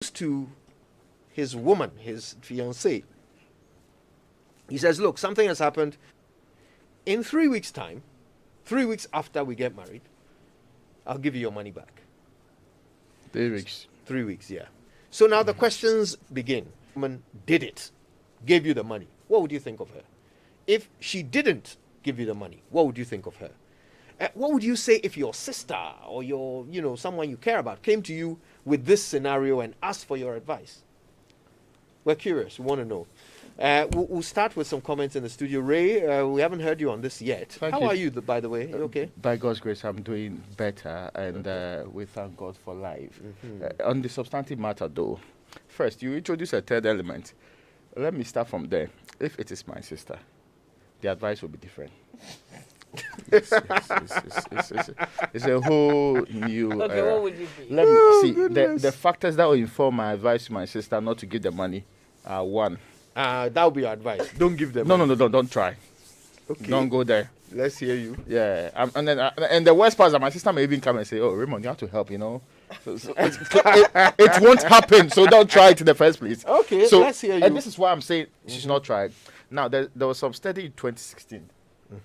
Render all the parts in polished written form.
to his woman, his fiancée. He says, look, something has happened. In 3 weeks' time, 3 weeks after we get married, I'll give you your money back. 3 weeks. 3 weeks, yeah. So now the questions begin. Woman did it, gave you the money. What would you think of her? If she didn't give you the money, what would you think of her? What would you say if your sister or your, someone you care about came to you with this scenario and asked for your advice? We're curious. We want to know. We'll start with some comments in the studio. Ray, we haven't heard you on this yet. How are you, by the way? You okay? By God's grace, I'm doing better, and we thank God for life. On the substantive matter, though, first, you introduce a third element. Let me start from there. If it is my sister, the advice will be different. It's a whole new. Okay, what would you be? Let me see. The factors that will inform my advice to my sister not to give the money are one. That would be your advice. Don't give them. No, don't try. Okay. Don't go there. Let's hear you. Yeah, and the worst part is that my sister may even come and say, "Oh, Raymond, you have to help," So it won't happen. So don't try it in the first place. Okay, so, let's hear you. And this is why I'm saying she should not try. Now, there was some study in 2016.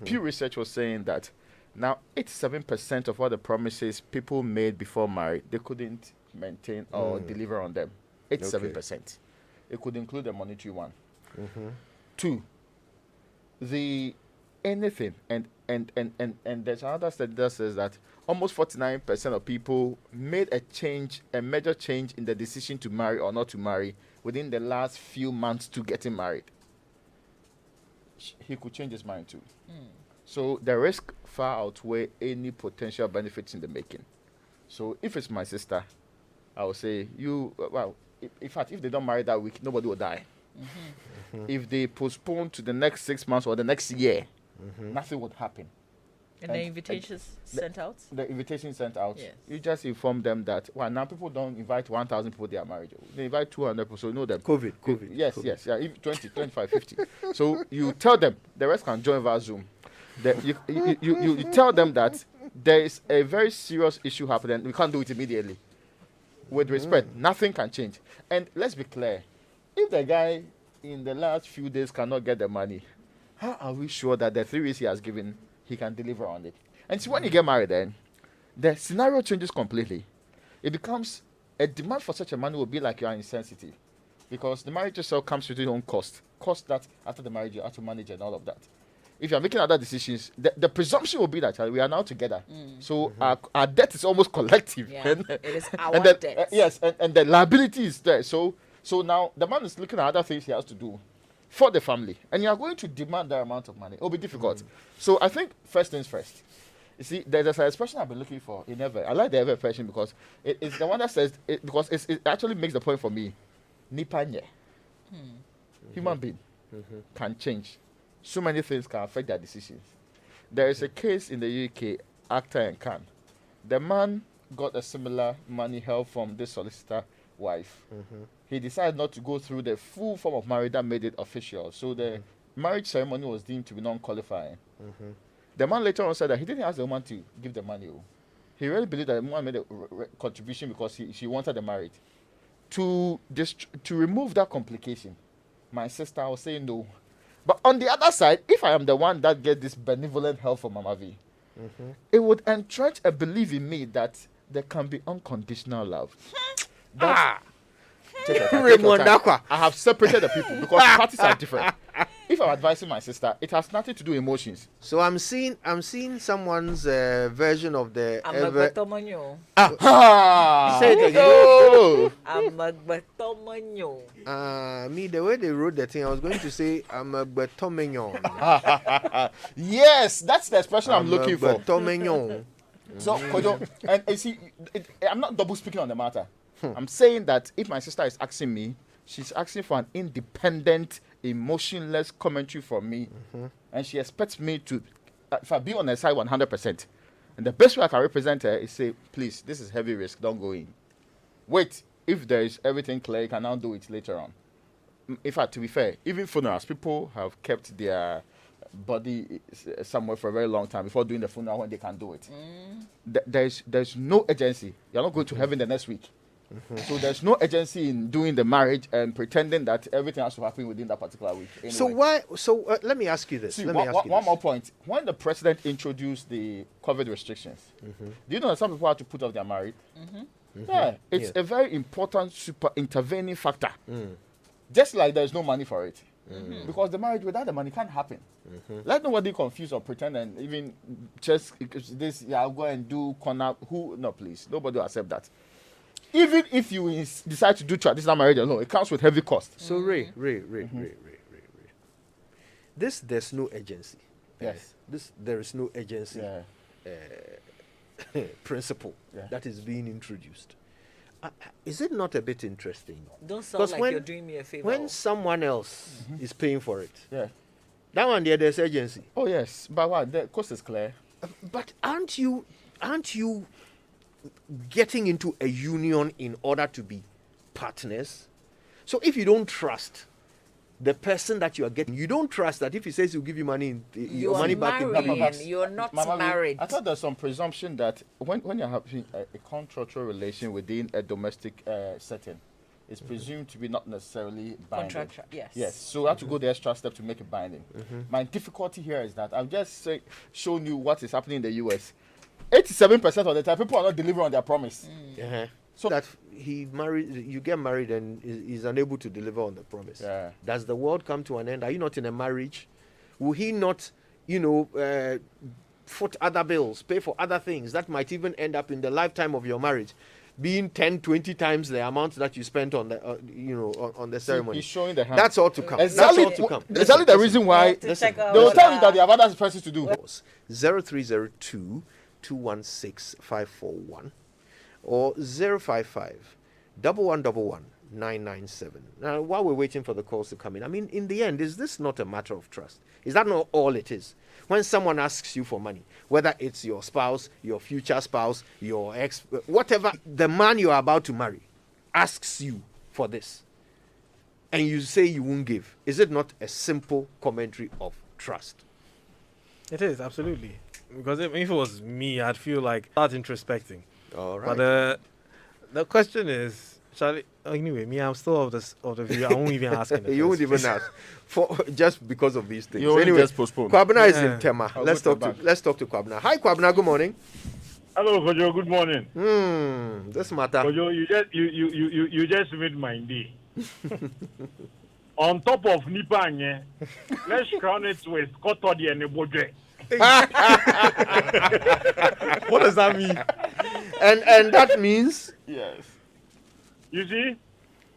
Pew Research was saying that now 87% of all the promises people made before marriage, they couldn't maintain or deliver on them. 87%. It could include the monetary one. 2, the anything, and there's another study that says that almost 49% of people made a major change in the decision to marry or not to marry within the last few months to getting married. He could change his mind too. So the risk far outweigh any potential benefits in the making. So if it's my sister, I would say in fact, if they don't marry that week, nobody will die. If they postpone to the next 6 months or the next year, nothing would happen. And the invitations sent out? The invitation sent out. Yes. You just inform them that, now people don't invite 1,000 people to their marriage. They invite 200 people, so you know them. COVID. Yes, yeah, 20, 25, 50. So you tell them, the rest can join via Zoom. You tell them that there is a very serious issue happening. We can't do it immediately. With respect, nothing can change. And let's be clear, if the guy in the last few days cannot get the money, how are we sure that the 3 weeks he has given, he can deliver on it? And see, when you get married, then the scenario changes completely. It becomes a demand for such a money will be like you are insensitive, because the marriage itself comes with its own cost that after the marriage you have to manage and all of that. If you are making other decisions, the presumption will be that we are now together. So our debt is almost collective. Yeah, it is our debt. Yes, and the liability is there. So now the man is looking at other things he has to do for the family, and you are going to demand that amount of money. It will be difficult. So I think first things first. You see, there's an expression I've been looking for in Ever. I like the Ever expression because it's the one that says because it actually makes the point for me. Nipanye, human being can change. So many things can affect their decisions. There is a case in the UK, Actor and Can. The man got a similar money help from this solicitor wife. He decided not to go through the full form of marriage that made it official. So the marriage ceremony was deemed to be non-qualifying. The man later on said that he didn't ask the woman to give the money. He really believed that the woman made a contribution because she wanted the marriage. To remove that complication, my sister was saying no. But on the other side, if I am the one that get this benevolent help from Mama V, it would entrench a belief in me that there can be unconditional love. Take your time. I have separated the people because parties are different. If I'm advising my sister, it has nothing to do with emotions. So I'm seeing someone's version of the Amagbetomonyo. Say it again. Amagbetomonyo. Me, the way they wrote the thing, I was going to say Amagbetomenyon. Yes, that's the expression I'm looking for. Amagbetomenyon. So, Kojo, and you see, I'm not double speaking on the matter. I'm saying that if my sister is asking me, she's asking for an independent, emotionless commentary from me, and she expects me to, if I be on her side 100%, and the best way I can represent her is say, please, this is heavy risk, don't go in. Wait, if there is everything clear, you can now do it later on. In fact, to be fair, even funerals, people have kept their body somewhere for a very long time before doing the funeral when they can do it. There's no urgency. You're not going to heaven the next week. So there's no urgency in doing the marriage and pretending that everything has to happen within that particular week. Anyway. So why? So let me ask you this. See, Let me ask you one this. more point. When the president introduced the COVID restrictions, do you know that some people had to put off their marriage? Yeah, it's a very important super intervening factor. Just like there's no money for it. Because the marriage without the money can't happen. Let nobody confuse or pretend and even just this, I'll go and do corner. No, please. Nobody will accept that. Even if you decide to do traditional marriage alone, it comes with heavy cost. So Ray. There's no urgency. Yes. There is no urgency principle Yeah. that is being introduced. Is it not a bit interesting? Don't sound 'Cause like when- you're doing me a favor. When someone else is paying for it, Yeah. that one there's urgency. Oh yes, but what? The cost is clear. But aren't you getting into a union in order to be partners? So if you don't trust the person that you are getting, you don't trust that if he says he'll give you money, you your are money back in married, months. you're not Mama, married. I thought there's some presumption that when you're having a contractual relation within a domestic setting, it's presumed to be not necessarily binding. Contractual, yes. Yes, so we have to go the extra step to make it binding. My difficulty here is that I've just shown you what is happening in the US. 87% of the time, people are not delivering on their promise. So that you get married and is unable to deliver on the promise. Yeah. Does the world come to an end? Are you not in a marriage? Will he not, foot other bills, pay for other things that might even end up in the lifetime of your marriage being 10, 20 times the amount that you spent on the, on the ceremony? He's showing the hand. That's all to come. Exactly, That's all to come. exactly the reason why To check out they will tell you what, that they have other places to do. 0302 216 541 or 055 1111 997. Now, while we're waiting for the calls to come in, I mean, in the end, is this not a matter of trust? Is that not all it is? When someone asks you for money, whether it's your spouse, your future spouse, your ex, whatever, the man you are about to marry asks you for this, and you say you won't give, is it not a simple commentary of trust? It is, absolutely. Because if it was me, I'd feel like start introspecting. All right. But the question is, anyway, me, I'm still of the view. I won't even ask. You won't even ask for just because of these things. You only Anyway, just postpone. Kwabena is in Yeah. Tema. I'll Let's go to talk the to let's talk to Kwabena. Hi, Kwabena. Good morning. Hello, Kojo. Good morning. This matter. Kojo, you just made my day. On top of Nipanye, let's crown it with Kotodi and Nebodre. What does that mean? And that means Yes. You see,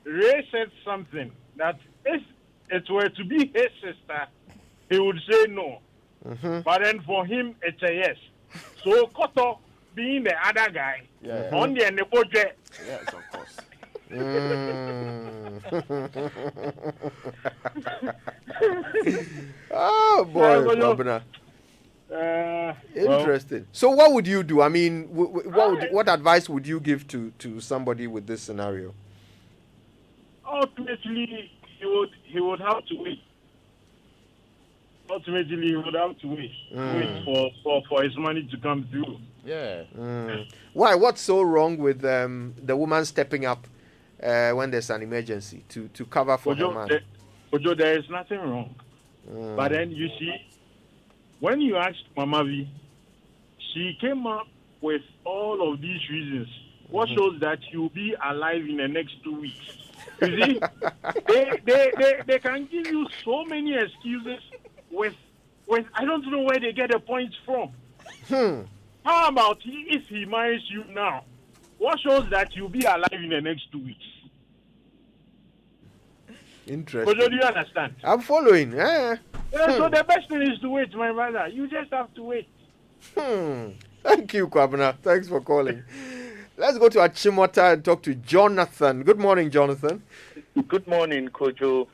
Ray said something that if it were to be his sister, he would say no. But then for him, it's a yes. So Koto being the other guy, Yeah. on the Nebodre. Yes, of course. Oh boy, Kwabena. Interesting. So what would you do? I mean, what advice would you give to somebody with this scenario? Ultimately, he would have to wait. Ultimately, he would have to wait for his money to come through. Yeah. Why? What's so wrong with the woman stepping up when there's an emergency to cover for her man? Ojo, there is nothing wrong. But then you see, when you asked Mama V, she came up with all of these reasons. What shows that you'll be alive in the next 2 weeks? You see, they can give you so many excuses with I don't know where they get the points from. How about if he marries you now? What shows that you'll be alive in the next 2 weeks? Interesting. Kojo, do you understand? I'm following. Yeah. So the best thing is to wait, my brother. You just have to wait. Thank you, Kwabena. Thanks for calling. Let's go to Achimota and talk to Jonathan. Good morning, Jonathan. Good morning, Kojo.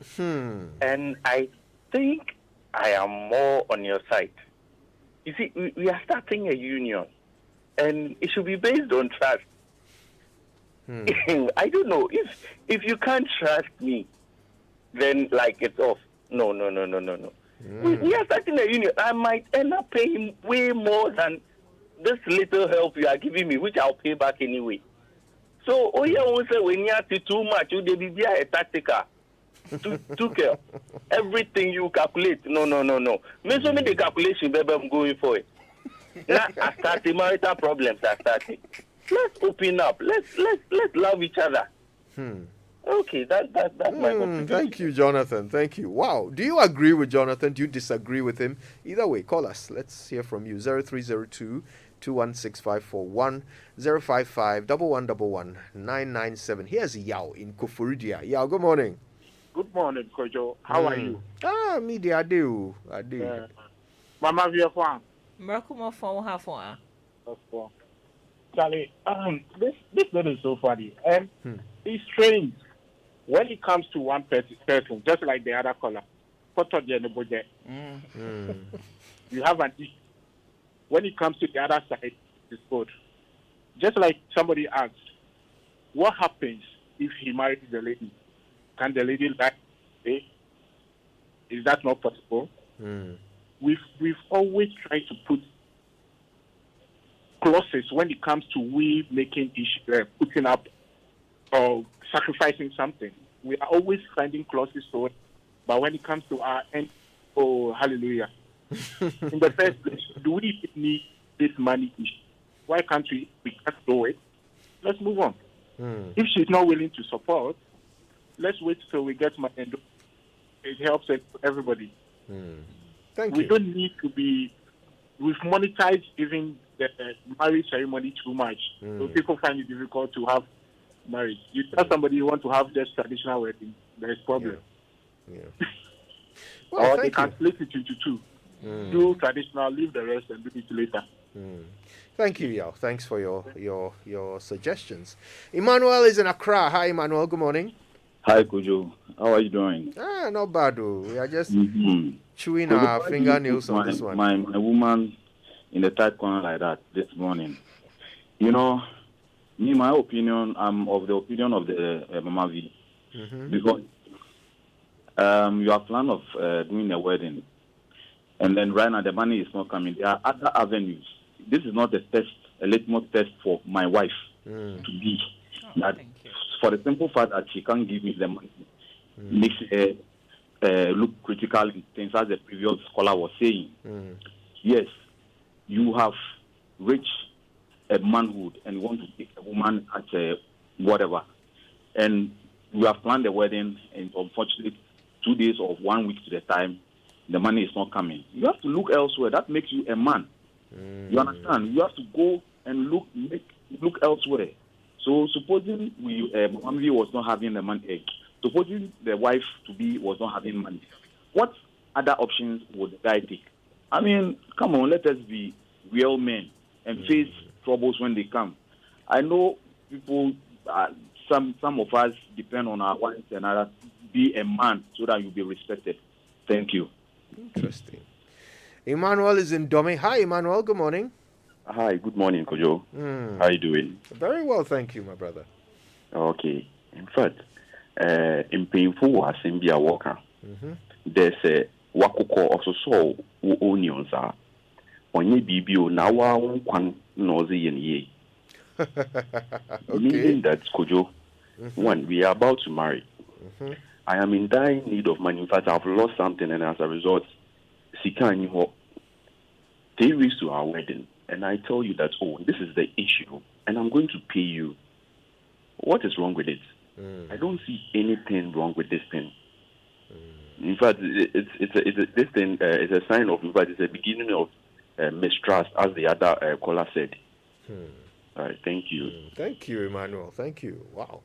And I think I am more on your side. You see, we are starting a union, and it should be based on trust. I don't know. If you can't trust me, then like it's off. No. We are starting a union. I might end up paying way more than this little help you are giving me, which I'll pay back anyway. So, oh yeah, we say when you have too much, you dey be a tactical. Took care. Everything you calculate. No. Me so many calculation, baby, I'm going for it. Now I start the marital problems are starting. Let's open up. Let's love each other. Okay, that's my contribution. Thank you, Jonathan. Thank you. Wow. Do you agree with Jonathan? Do you disagree with him? Either way, call us. Let's hear from you. 0302 216 055 111 997. Here's Yao in Kofuridia. Yao, good morning. Good morning, Kojo. How are you? Me, I do. Mama Viafwan. Miracle phone half one. Charlie, this thing is so funny. And it's strange when it comes to one person, just like the other caller. You have an issue. When it comes to the other side, it's good. Just like somebody asked, what happens if he marries the lady? Can the lady like stay? Is that not possible? We've always tried to put clauses when it comes to we making putting up or sacrificing something. We are always finding clauses to it, but when it comes to our end, oh hallelujah! In the first place, do we even need this money issue? Why can't we can't do it? Let's move on. If she's not willing to support, let's wait till we get money and do it. It helps everybody. Thank We you. don't need to be. We've monetized even the marriage ceremony too much, so people find it difficult to have marriage. You tell somebody you want to have this traditional wedding, there is problem. Yeah. Or they thank can you. split it into two. Do traditional, leave the rest, and do it later. Thank you, Yao. Thanks for your suggestions. Emmanuel is in Accra. Hi, Emmanuel. Good morning. Hi, Kojo. How are you doing? Not bad, though. We are just chewing So our why do you fingernails put on this one. My woman in the tight corner like that this morning. You know, me, my opinion, I'm of the opinion of the Mama V. Because you have plan of doing a wedding, and then right now the money is not coming. There are other avenues. This is not a litmus test for my wife to be. That for the simple fact that she can't give me the money makes her look critical in things, as the previous scholar was saying. Yes, you have reached a manhood and you want to take a woman at whatever, and you have planned the wedding, and unfortunately 2 days or 1 week to the time, the money is not coming. You have to look elsewhere. That makes you a man. You understand? You have to go and look elsewhere. So supposing Mama was not having the money, supposing the wife to be was not having money, what other options would the guy take? I mean, come on, let us be real men and face troubles when they come. I know people, some of us depend on our wives and others. Be a man so that you'll be respected. Thank you. Interesting. Emmanuel is in Dome. Hi, Emmanuel. Good morning. Hi, good morning, Kojo. How are you doing? Very well, thank you, my brother. Okay. In fact, in painful was in Bia Walker, there's a Wakoko also saw onions are on your BBO now one nosy and ye. Meaning that, Kojo, one, we are about to marry. I am in dire need of money. In fact, I've lost something, and as a result, Sika and you 3 weeks to our wedding. And I tell you that, oh, this is the issue, and I'm going to pay you. What is wrong with it? I don't see anything wrong with this thing. In fact, this thing is a sign of, in fact, it's a beginning of mistrust, as the other caller said. All right, thank you. Thank you, Emmanuel. Thank you. Wow.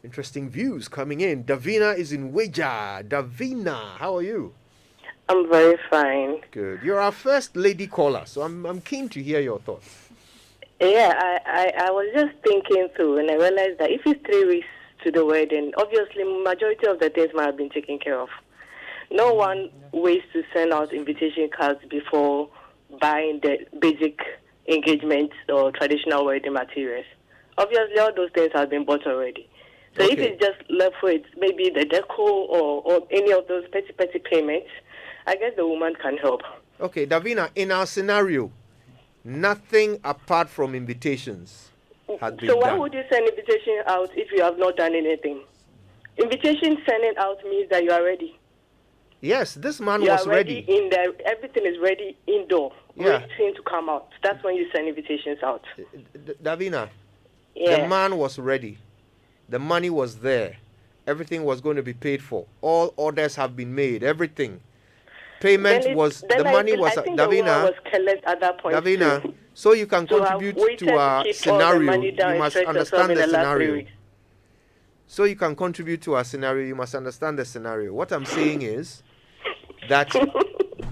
Interesting views coming in. Davina is in Weja. Davina, how are you? I'm very fine. Good. You're our first lady caller, so I'm keen to hear your thoughts. Yeah, I was just thinking through, and I realized that if it's 3 weeks to the wedding, obviously majority of the things might have been taken care of. No one waits to send out invitation cards before buying the basic engagement or traditional wedding materials. Obviously, all those things have been bought already. So if it's just left with maybe the deco or any of those petty payments, I guess the woman can help. Okay, Davina, in our scenario, nothing apart from invitations. had been So why done. would you send invitation out if you have not done anything? Invitation sending out means that you are ready. Yes, this man You was are ready ready. in there. Everything is ready indoor, Yeah. waiting to come out. That's when you send invitations out. Davina, Yeah. the man was ready. The money was there. Everything was going to be paid for. All orders have been made. Everything. Payment the money was I think the woman Davina. was careless at that point Davina, too. so you can To have contribute waited to our keep all the scenario. money down You and must stress yourself understand in the the last 3 scenario. weeks. So you can contribute to our scenario. You must understand the scenario. What I'm saying is that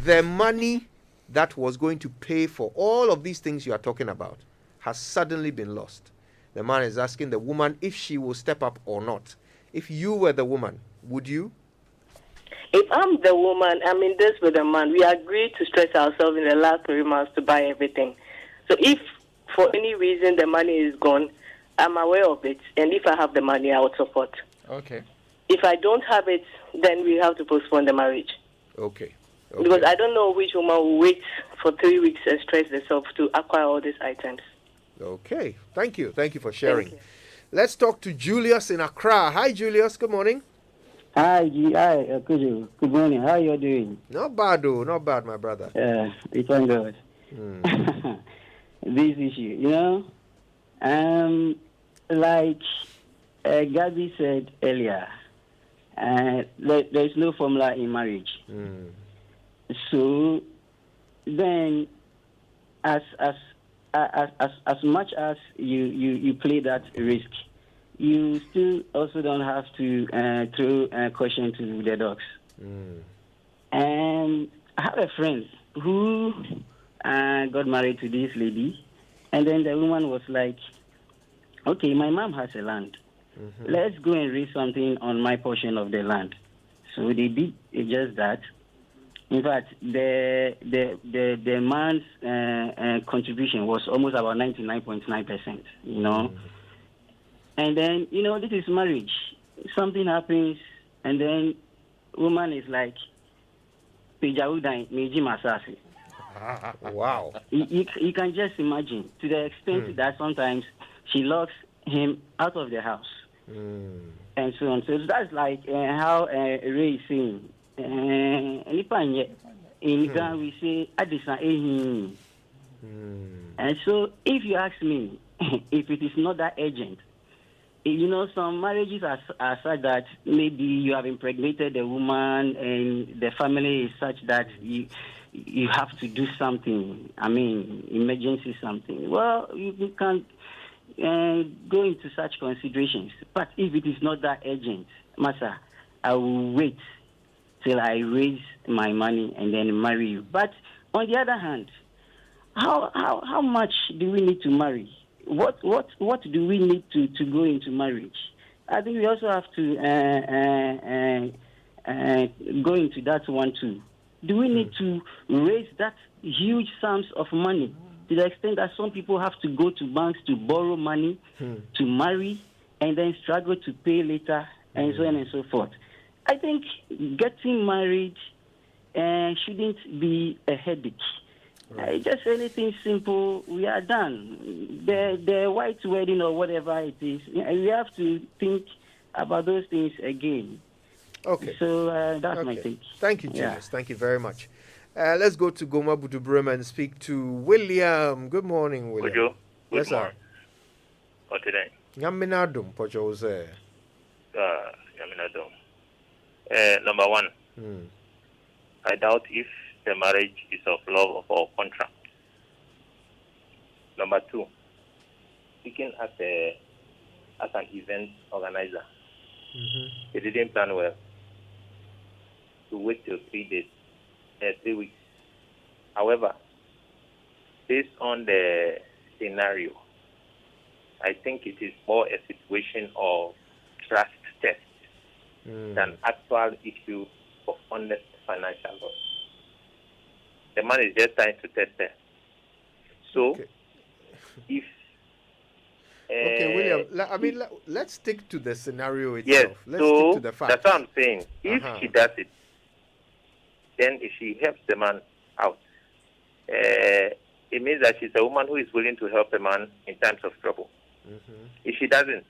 the money that was going to pay for all of these things you are talking about has suddenly been lost. The man is asking the woman if she will step up or not. If you were the woman, would you? If I'm the woman, I'm in this with the man. We agreed to stress ourselves in the last 3 months to buy everything. So if for any reason the money is gone, I'm aware of it. And if I have the money, I would support. Okay. If I don't have it, then we have to postpone the marriage. Okay. Because I don't know which woman will wait for 3 weeks and stress themselves to acquire all these items. Okay. Thank you. Thank you for sharing. Thank you. Let's talk to Julius in Accra. Hi, Julius. Good morning. Hi, Kuju. Good morning. How are you doing? Not bad, though. Not bad, my brother. We thank God. This issue, like Gabby said earlier, there's no formula in marriage. So then, as much as you play that risk, you still also don't have to throw caution to the dogs. And I have a friend who got married to this lady, and then the woman was like, okay, my mom has a land. Let's go and raise something on my portion of the land. So they did just that. In fact, the man's contribution was almost about 99.9%, And then, this is marriage. Something happens, and then woman is like, wow. You can just imagine, to the extent that sometimes she locks him out of the house. And so on. So that's like how Ray is saying. In Ghana, we say, and so if you ask me, if it is not that urgent, some marriages are such that maybe you have impregnated a woman and the family is such that you have to do something. I mean, emergency something. Well, you can go into such considerations. But if it is not that urgent, Masa, I will wait till I raise my money and then marry you. But on the other hand, how much do we need to marry? What do we need to go into marriage? I think we also have to go into that one too. Do we need to raise that huge sums of money to the extent that some people have to go to banks to borrow money to marry and then struggle to pay later and so on and so forth? I think getting married shouldn't be a headache. Just anything simple, we are done. The white wedding or whatever it is, we have to think about those things again. Okay. So that's my take. Thank you, Julius. Thank you very much. Let's go to Goma Budubrema and speak to William. Good morning, William. Good yes, morning. sir. Or today? Yaminadum, Pochose. Yaminadum. Number one, I doubt if the marriage is of love or contract. Number two, speaking as an event organizer, he didn't plan well to wait till 3 days, 3 weeks. However, based on the scenario, I think it is more a situation of trust test than actual issue of honest financial loss. The man is just trying to test her. So, if... okay, William, let's stick to the scenario itself. Yes, Let's so stick to the facts. that's what I'm saying. If she does it, then if she helps the man out, it means that she's a woman who is willing to help a man in times of trouble. If she doesn't,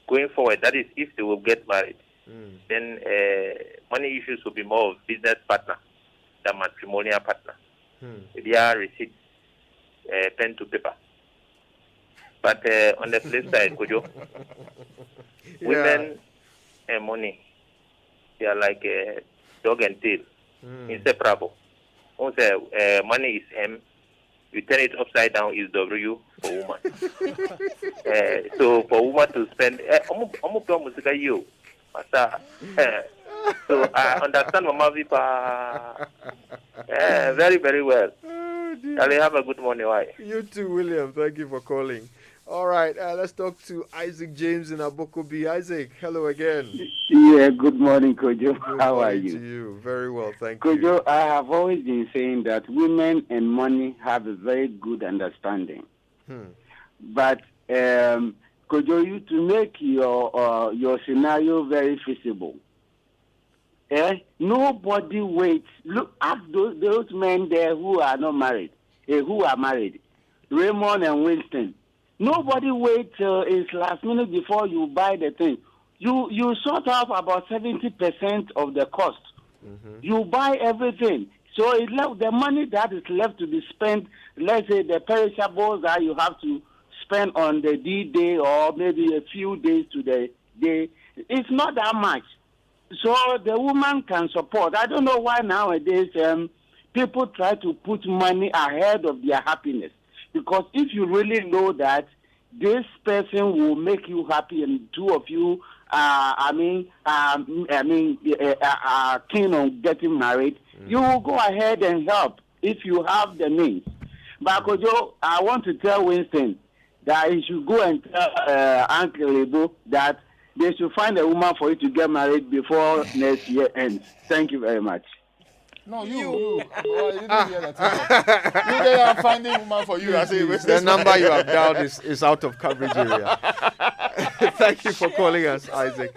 going forward, that is, if they will get married, then money issues will be more of business partner than matrimonial partner. They are receipts, pen to paper. But on the flip side, Kojo, women and money, they are like dog and tail, inseparable. Also, money is M. You turn it upside down is W for woman. So for woman to spend, so I understand Mama Vipa very, very well. Charlie, have a good morning. Why? You too, William. Thank you for calling. All right, let's talk to Isaac James in Abokobi. Isaac, hello again. Yeah, good morning, Kojo. Good How are morning you? to you? Very well, thank Kojo, you. I have always been saying that women and money have a very good understanding. But, Kojo, you to make your scenario very feasible. Nobody waits. Look at those men there who are not married, who are married, Raymond and Winston. Nobody waits till it's last minute before you buy the thing. You sort out about 70% of the cost. You buy everything. So it left the money that is left to be spent, let's say the perishables that you have to spend on the D-Day or maybe a few days to the day, it's not that much. So the woman can support. I don't know why nowadays people try to put money ahead of their happiness. Because if you really know that this person will make you happy and two of you are keen on getting married, you will go ahead and help if you have the means. But Kojo, I want to tell Winston that he should go and tell Uncle Lebo that they should find a woman for you to get married before next year ends. Thank you very much. No, you didn't hear that. You they are finding woman for you. I say, The number you have dialed is out of coverage area. Thank you for calling us, Isaac.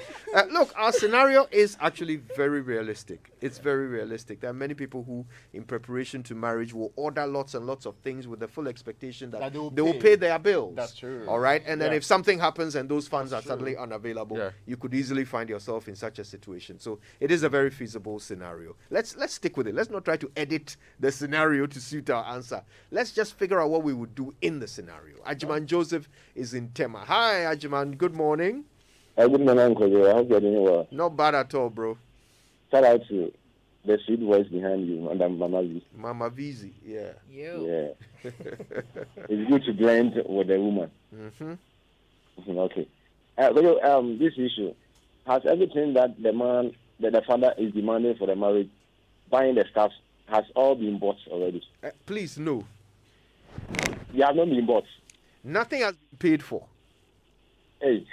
Look, our scenario is actually very realistic. It's very realistic. There are many people who, in preparation to marriage, will order lots and lots of things with the full expectation that they will pay their bills. That's true. All right? And then if something happens and those funds are suddenly unavailable, you could easily find yourself in such a situation. So it is a very feasible scenario. Let's stick with it. Let's not try to edit the scenario to suit our answer. Let's just figure out what we would do in the scenario. Ajiman Joseph is in Tema. Hi, Ajiman. Good morning. Good morning, Uncle. I hope you're doing well. Not bad at all, bro. Shout out to the sweet voice behind you, and Mama V. Mama Vizi, yeah. Yeah. It's good to blend with the woman. Okay. This issue has everything that the father is demanding for the marriage, buying the stuff, has all been bought already. Please, no. They have not been bought. Nothing has been paid for. Hey,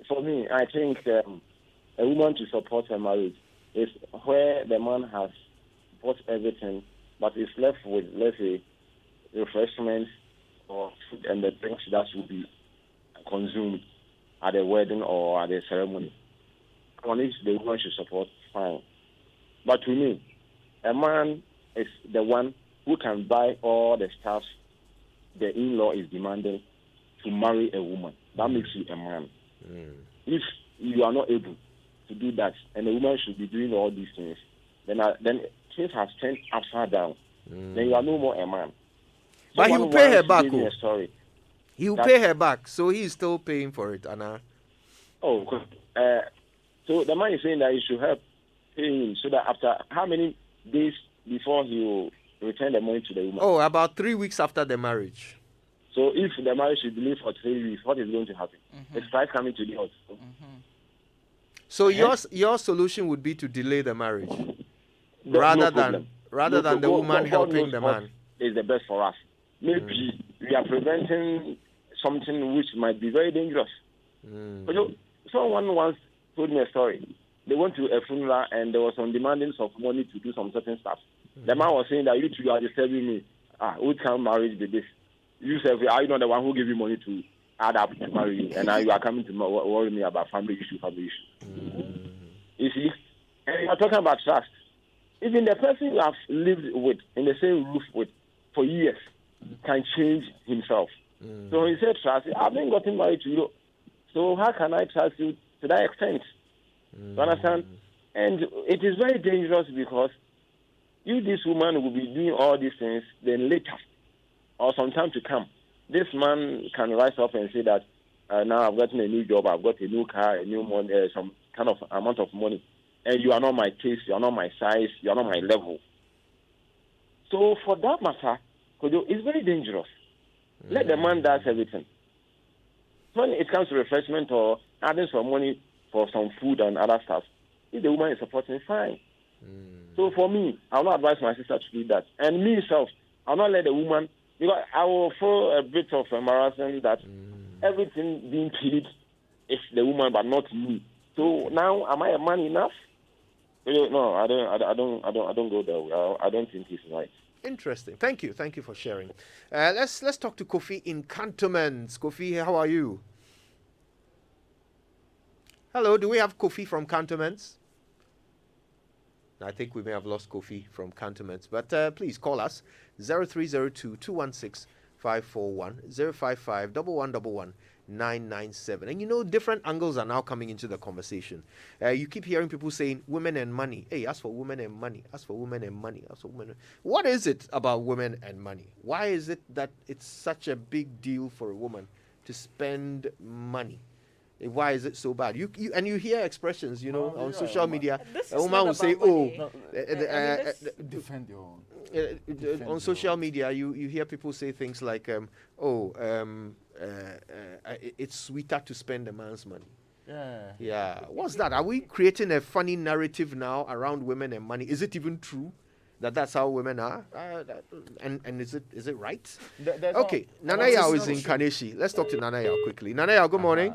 for me, I think a woman to support her marriage is where the man has bought everything, but is left with, let's say, refreshments or food and the drinks that should be consumed at the wedding or at the ceremony. On which the woman should support, fine. But to me, a man is the one who can buy all the stuff the in-law is demanding to marry a woman. That makes you a man. If you are not able to do that, and the woman should be doing all these things, then things have turned upside down. Then you are no more a man. But he will pay her back. He will pay her back, so he is still paying for it, Anna. Oh, so the man is saying that you should help pay him so that after how many days before he will return the money to the woman? Oh, about 3 weeks after the marriage. So if the marriage is delayed for 3 weeks, what is going to happen? Is price coming to the house? So your solution would be to delay the marriage, rather than the woman helping the man. Is the best for us. Maybe we are preventing something which might be very dangerous. Someone once told me a story. They went to a funeral and there was some demandings of money to do some certain stuff. The man was saying that you are disturbing me. What kind of marriage be this? You say, are you not the one who gave you money to add up to marry you? And now you are coming to worry me about family issue. You see? And you are talking about trust. Even the person you have lived with, in the same roof with, for years, can change himself. So he said, trust. I haven't gotten married to you. So how can I trust you to that extent? You understand? And it is very dangerous because you, this woman, will be doing all these things, then later, or some time to come, this man can rise up and say that now I've gotten a new job, I've got a new car, a new money, some kind of amount of money, and you are not my taste, you are not my size, you are not my level. So for that matter, it's very dangerous. Let the man does everything. When it comes to refreshment or adding some money for some food and other stuff, if the woman is supporting, fine. So for me, I will not advise my sister to do that. And me myself, I will not let the woman, because I will feel a bit of embarrassment that everything being paid is the woman, but not me. So now, am I a man enough? No, I don't go there. I don't think it's right. Interesting. Thank you for sharing. Let's talk to Kofi in Cantonments. Kofi, how are you? Hello, do we have Kofi from Cantonments? I think we may have lost Kofi from Cantonments, but please call us 0302 216 541 055 1111 997. And you know, different angles are now coming into the conversation. You keep hearing people saying women and money. Hey, ask for women and money. Ask for women and money. Ask for women. What is it about women and money? Why is it that it's such a big deal for a woman to spend money? Why is it so bad? You hear expressions, on social media. A woman will say, defend your own. On social media, you hear people say things like, it's sweeter to spend a man's money. Yeah. What's that? Are we creating a funny narrative now around women and money? Is it even true that that's how women are? And is it right? Okay, Nanayao is in Kaneshi. Let's talk to Nanayao quickly. Nanayao, good morning.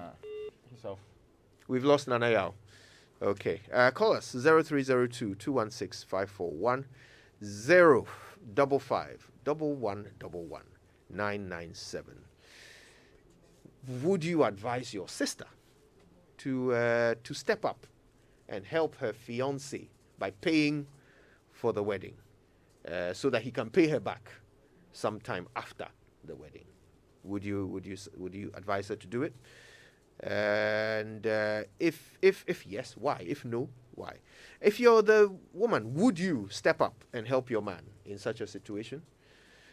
We've lost Nanayao. Okay. Call us 0302 216 541 055 1111 997. Would you advise your sister to step up and help her fiancé by paying for the wedding so that he can pay her back sometime after the wedding? Would you advise her to do it? And if yes, why? If no, why? If you're the woman, would you step up and help your man in such a situation?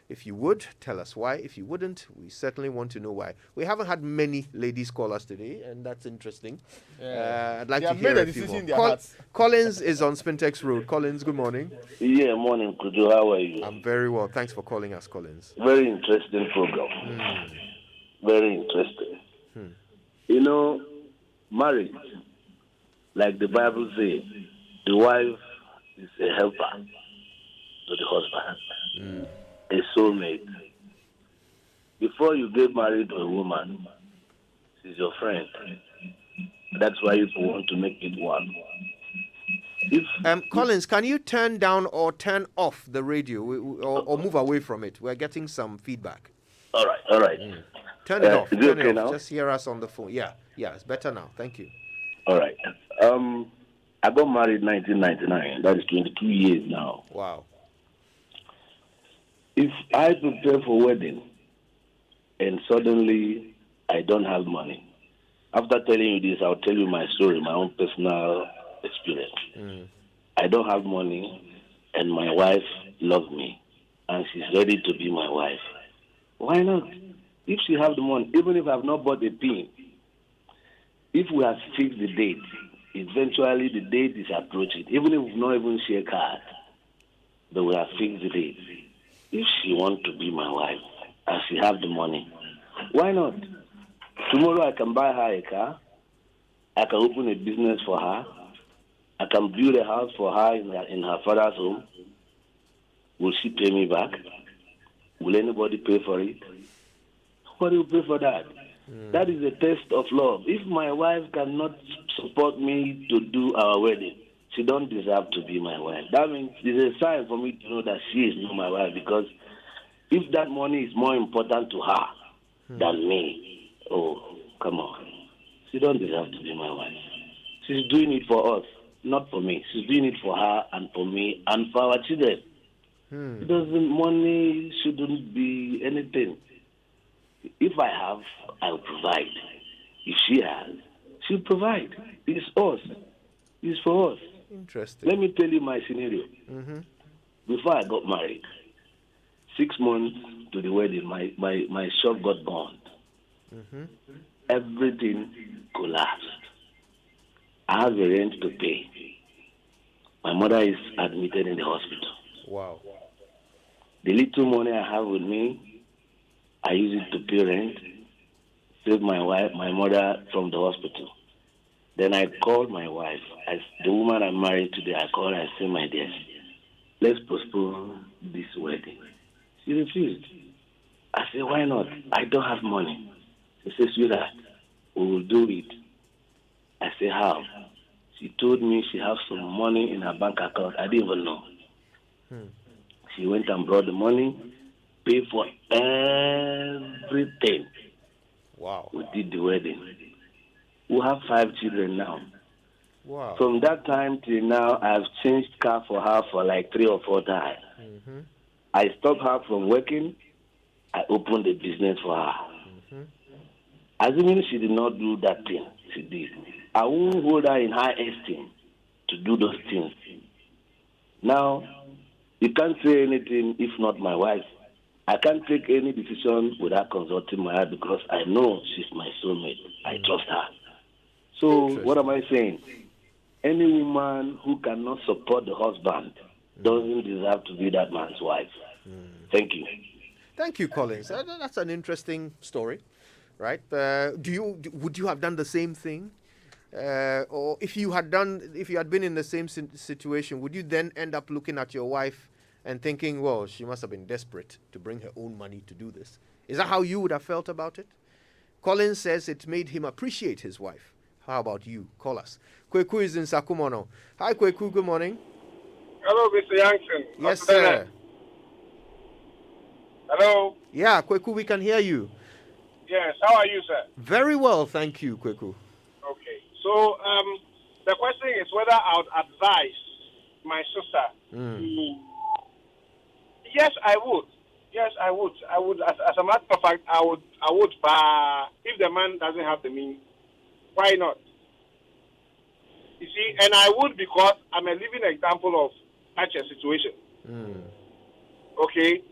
If you would, tell us why. If you wouldn't, we certainly want to know why. We haven't had many ladies call us today, and that's interesting. I'd like to hear a few more. Collins is on Spintex Road. Collins, good morning. Yeah, morning, Kudu. How are you? I'm very well. Thanks for calling us, Collins. Very interesting program. Very interesting. Marriage, like the Bible says, the wife is a helper to the husband, a soulmate. Before you get married to a woman, she's your friend. That's why you want to make it one. Collins, can you turn down or turn off the radio or move away from it? We're getting some feedback. All right. Turn it off. Is Turn it okay it off. now? Just hear us on the phone. Yeah, it's better now. Thank you. All right. I got married in 1999. That is 22 years now. Wow. If I prepare for wedding and suddenly I don't have money, after telling you this, I'll tell you my story, my own personal experience. I don't have money and my wife loves me and she's ready to be my wife. Why not? If she have the money, even if I have not bought a pin, if we have fixed the date, eventually the date is approaching. Even if we've not even share card, but we have fixed the date. If she wants to be my wife and she have the money, why not? Tomorrow I can buy her a car. I can open a business for her. I can build a house for her in her father's home. Will she pay me back? Will anybody pay for it? Nobody will pay for that. That is a test of love. If my wife cannot support me to do our wedding, she don't deserve to be my wife. That means it's a sign for me to know that she is not my wife, because if that money is more important to her than me, oh, come on. She don't deserve to be my wife. She's doing it for us, not for me. She's doing it for her and for me and for our children. Money shouldn't be anything. If I have, I'll provide. If she has, she'll provide. It's us. It's for us. Interesting. Let me tell you my scenario. Before I got married, 6 months to the wedding, my shop got burned. Everything collapsed. I have a rent to pay. My mother is admitted in the hospital. Wow. The little money I have with me, I use it to pay rent, save my mother from the hospital. Then I called my wife. The woman I'm married today, I called her and said, my dear, let's postpone this wedding. She refused. I said, why not? I don't have money. She said, sweetheart, we will do it. I said, how? She told me she has some money in her bank account. I didn't even know. She went and brought the money, paid for everything. Wow. We did the wedding. We have 5 children now. Wow. From that time till now, I've changed car for her for like 3 or 4 times. I stopped her from working. I opened a business for her. Assuming she did not do that thing, she did. I won't hold her in high esteem to do those things. Now, you can't say anything if not my wife. I can't take any decision without consulting my wife because I know she's my soulmate. I trust her. So what am I saying? Any woman who cannot support the husband doesn't deserve to be that man's wife. Thank you. Thank you, Collins. That's an interesting story, right? Would you have done the same thing? Or if you had been in the same situation, would you then end up looking at your wife and thinking, well, she must have been desperate to bring her own money to do this? Is that how you would have felt about it? Collins says it made him appreciate his wife. How about you? Call us. Kweku is in Sakumono. Hi, Kweku. Good morning. Hello, Mr. Yankson. Yes, sir. Hello. Yeah, Kweku, we can hear you. Yes. How are you, sir? Very well, thank you, Kweku. Okay. So, the question is whether I would advise my sister. Yes, I would. Yes, I would. I would. As a matter of fact, I would. If the man doesn't have the means, why not? You see, and I would because I'm a living example of such a situation. Okay.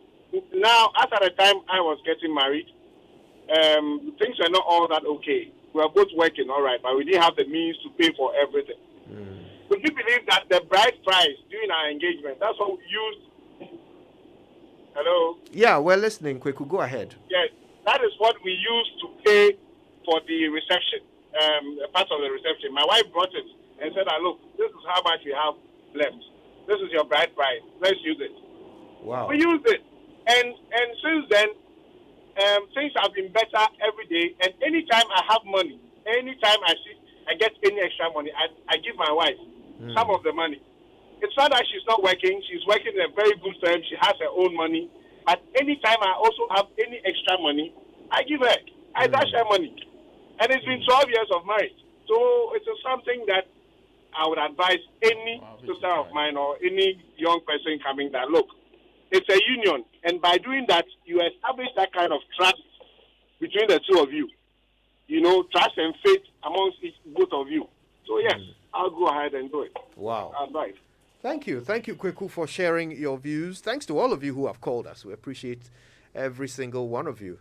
Now, as at the time I was getting married, things were not all that okay. We were both working, all right, but we didn't have the means to pay for everything. Would you believe that the bride price during our engagement, that's what we used? Hello? Yeah, we're listening, Kweku. Go ahead. Yes, that is what we used to pay for the reception, part of the reception. My wife brought it and said, look, this is how much we have left. This is your bride price. Let's use it. Wow. We used it. And since then, things have been better every day. And anytime I have money, anytime I get any extra money, I give my wife some of the money. It's not that she's not working. She's working in a very good firm. She has her own money. But anytime I also have any extra money, I give her. I dash her money. And it's been 12 years of marriage. So it is something that I would advise any sister of mine or any young person coming that, look, it's a union. And by doing that, you establish that kind of trust between the two of you. You know, trust and faith amongst both of you. So, yes, I'll go ahead and do it. Wow. Advice. Thank you. Thank you, Kweku, for sharing your views. Thanks to all of you who have called us. We appreciate every single one of you.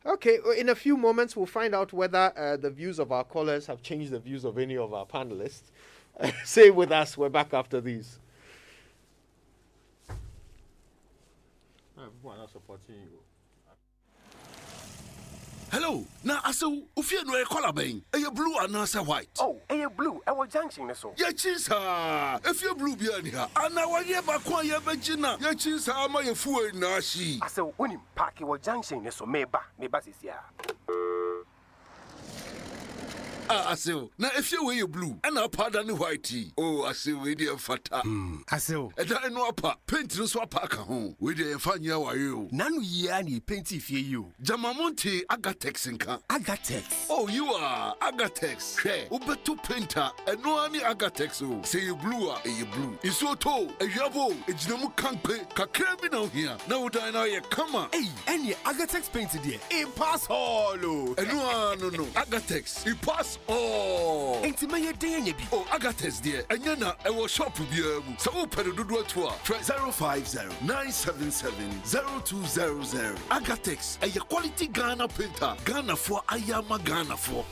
Okay, in a few moments, we'll find out whether the views of our callers have changed the views of any of our panelists. Stay with us. We're back after these. People are not supporting you. Hello, now I saw Ufia no color bang. Are you blue and not white? Oh, are you blue? I was junction so. Yeah, chinsa. If you're blue behind here, and now I have a quiet vagina. Yeah, chinsa, my fool nashi. I saw when him park your junction so maybe is here. Asew. Now if you wear blue and a pardon white tea. Oh, Asew we dear fata. Asew. And I know apa paint no swap home. We dear fanya wa you. Nanu yani painti fie you. Jamamonte Agatex inka. Agatex. Oh, you are Agatex. She ubeto painter and no any Agatex. Say you blue are you blue. It's so tall. A yabo. It's no kanpe. Kakrabi now here. Now dina ye come. Hey, any Agatex painted here. It pass all. No. Agatex. It pass all. Ain't me ye day any be. Oh, Agatex dear. And yana I will shop with you. So open the door to 050-977-0200. Agatex. A quality Ghana painter. Ghana for Ayama Ghana for.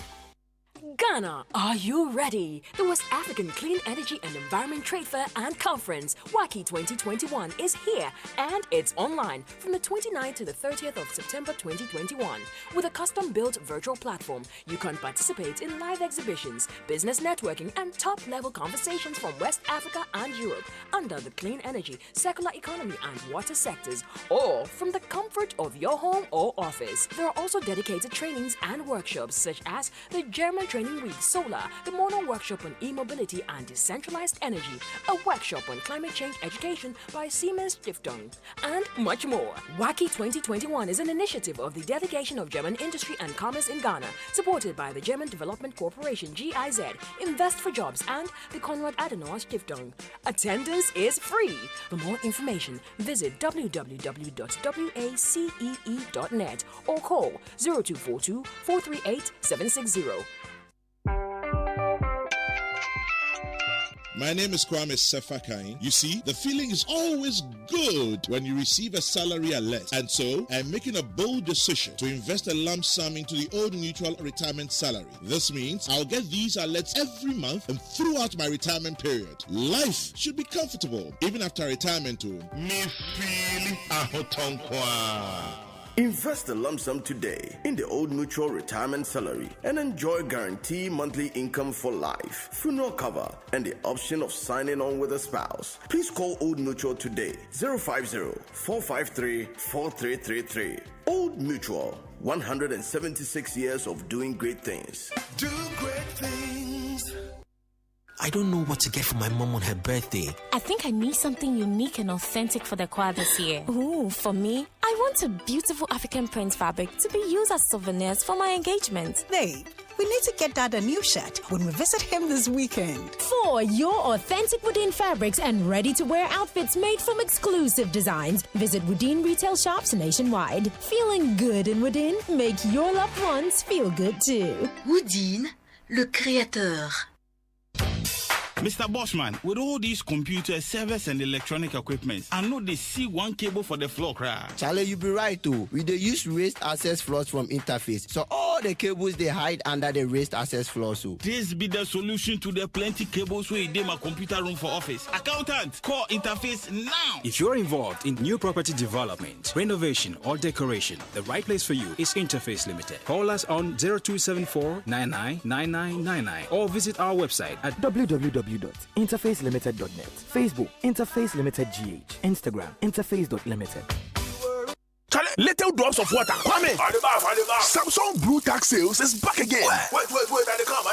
Ghana, are you ready? The West African Clean Energy and Environment Trade Fair and Conference, WACI 2021, is here and it's online from the 29th to the 30th of September 2021. With a custom-built virtual platform, you can participate in live exhibitions, business networking, and top-level conversations from West Africa and Europe under the clean energy, circular economy, and water sectors, or from the comfort of your home or office. There are also dedicated trainings and workshops such as the German Training Week Solar, the Mono Workshop on E-Mobility and Decentralized Energy, a workshop on climate change education by Siemens Stiftung, and much more. WACI 2021 is an initiative of the Delegation of German Industry and Commerce in Ghana, supported by the German Development Corporation GIZ, Invest for Jobs, and the Konrad Adenauer Stiftung. Attendance is free. For more information, visit www.wacee.net or call 0242 438 760. My name is Kwame Sefakain. You see, the feeling is always good when you receive a salary alert. And so, I'm making a bold decision to invest a lump sum into the Old Mutual retirement salary. This means I'll get these alerts every month and throughout my retirement period. Life should be comfortable, even after retirement. Me feel ahotonkwa. Invest a lump sum today in the Old Mutual retirement salary and enjoy guaranteed monthly income for life, funeral cover, and the option of signing on with a spouse. Please call Old Mutual today, 050-453-4333. Old Mutual, 176 years of doing great things. Do great things. I don't know what to get for my mom on her birthday. I think I need something unique and authentic for the choir this year. Ooh, for me, I want a beautiful African print fabric to be used as souvenirs for my engagement. Babe, we need to get Dad a new shirt when we visit him this weekend. For your authentic Woodin fabrics and ready-to-wear outfits made from exclusive designs, visit Woodin retail shops nationwide. Feeling good in Woodin? Make your loved ones feel good too. Woodin, le créateur. Mr. Bossman, with all these computers, servers, and electronic equipment, I know they see one cable for the floor crack. Charlie, you be right too. We they use raised access floors from interface, so all the cables they hide under the raised access floor. So this be the solution to the plenty cables where they my computer room for office. Accountant, call interface now. If you're involved in new property development, renovation, or decoration, the right place for you is Interface Limited. Call us on 0274-999999 or visit our website at www.interfacelimited.net. Facebook, Interface Limited GH. Instagram, interface.limited. Little drops of water. Kwame. Samsung Blue Tax Sales is back again. Wait,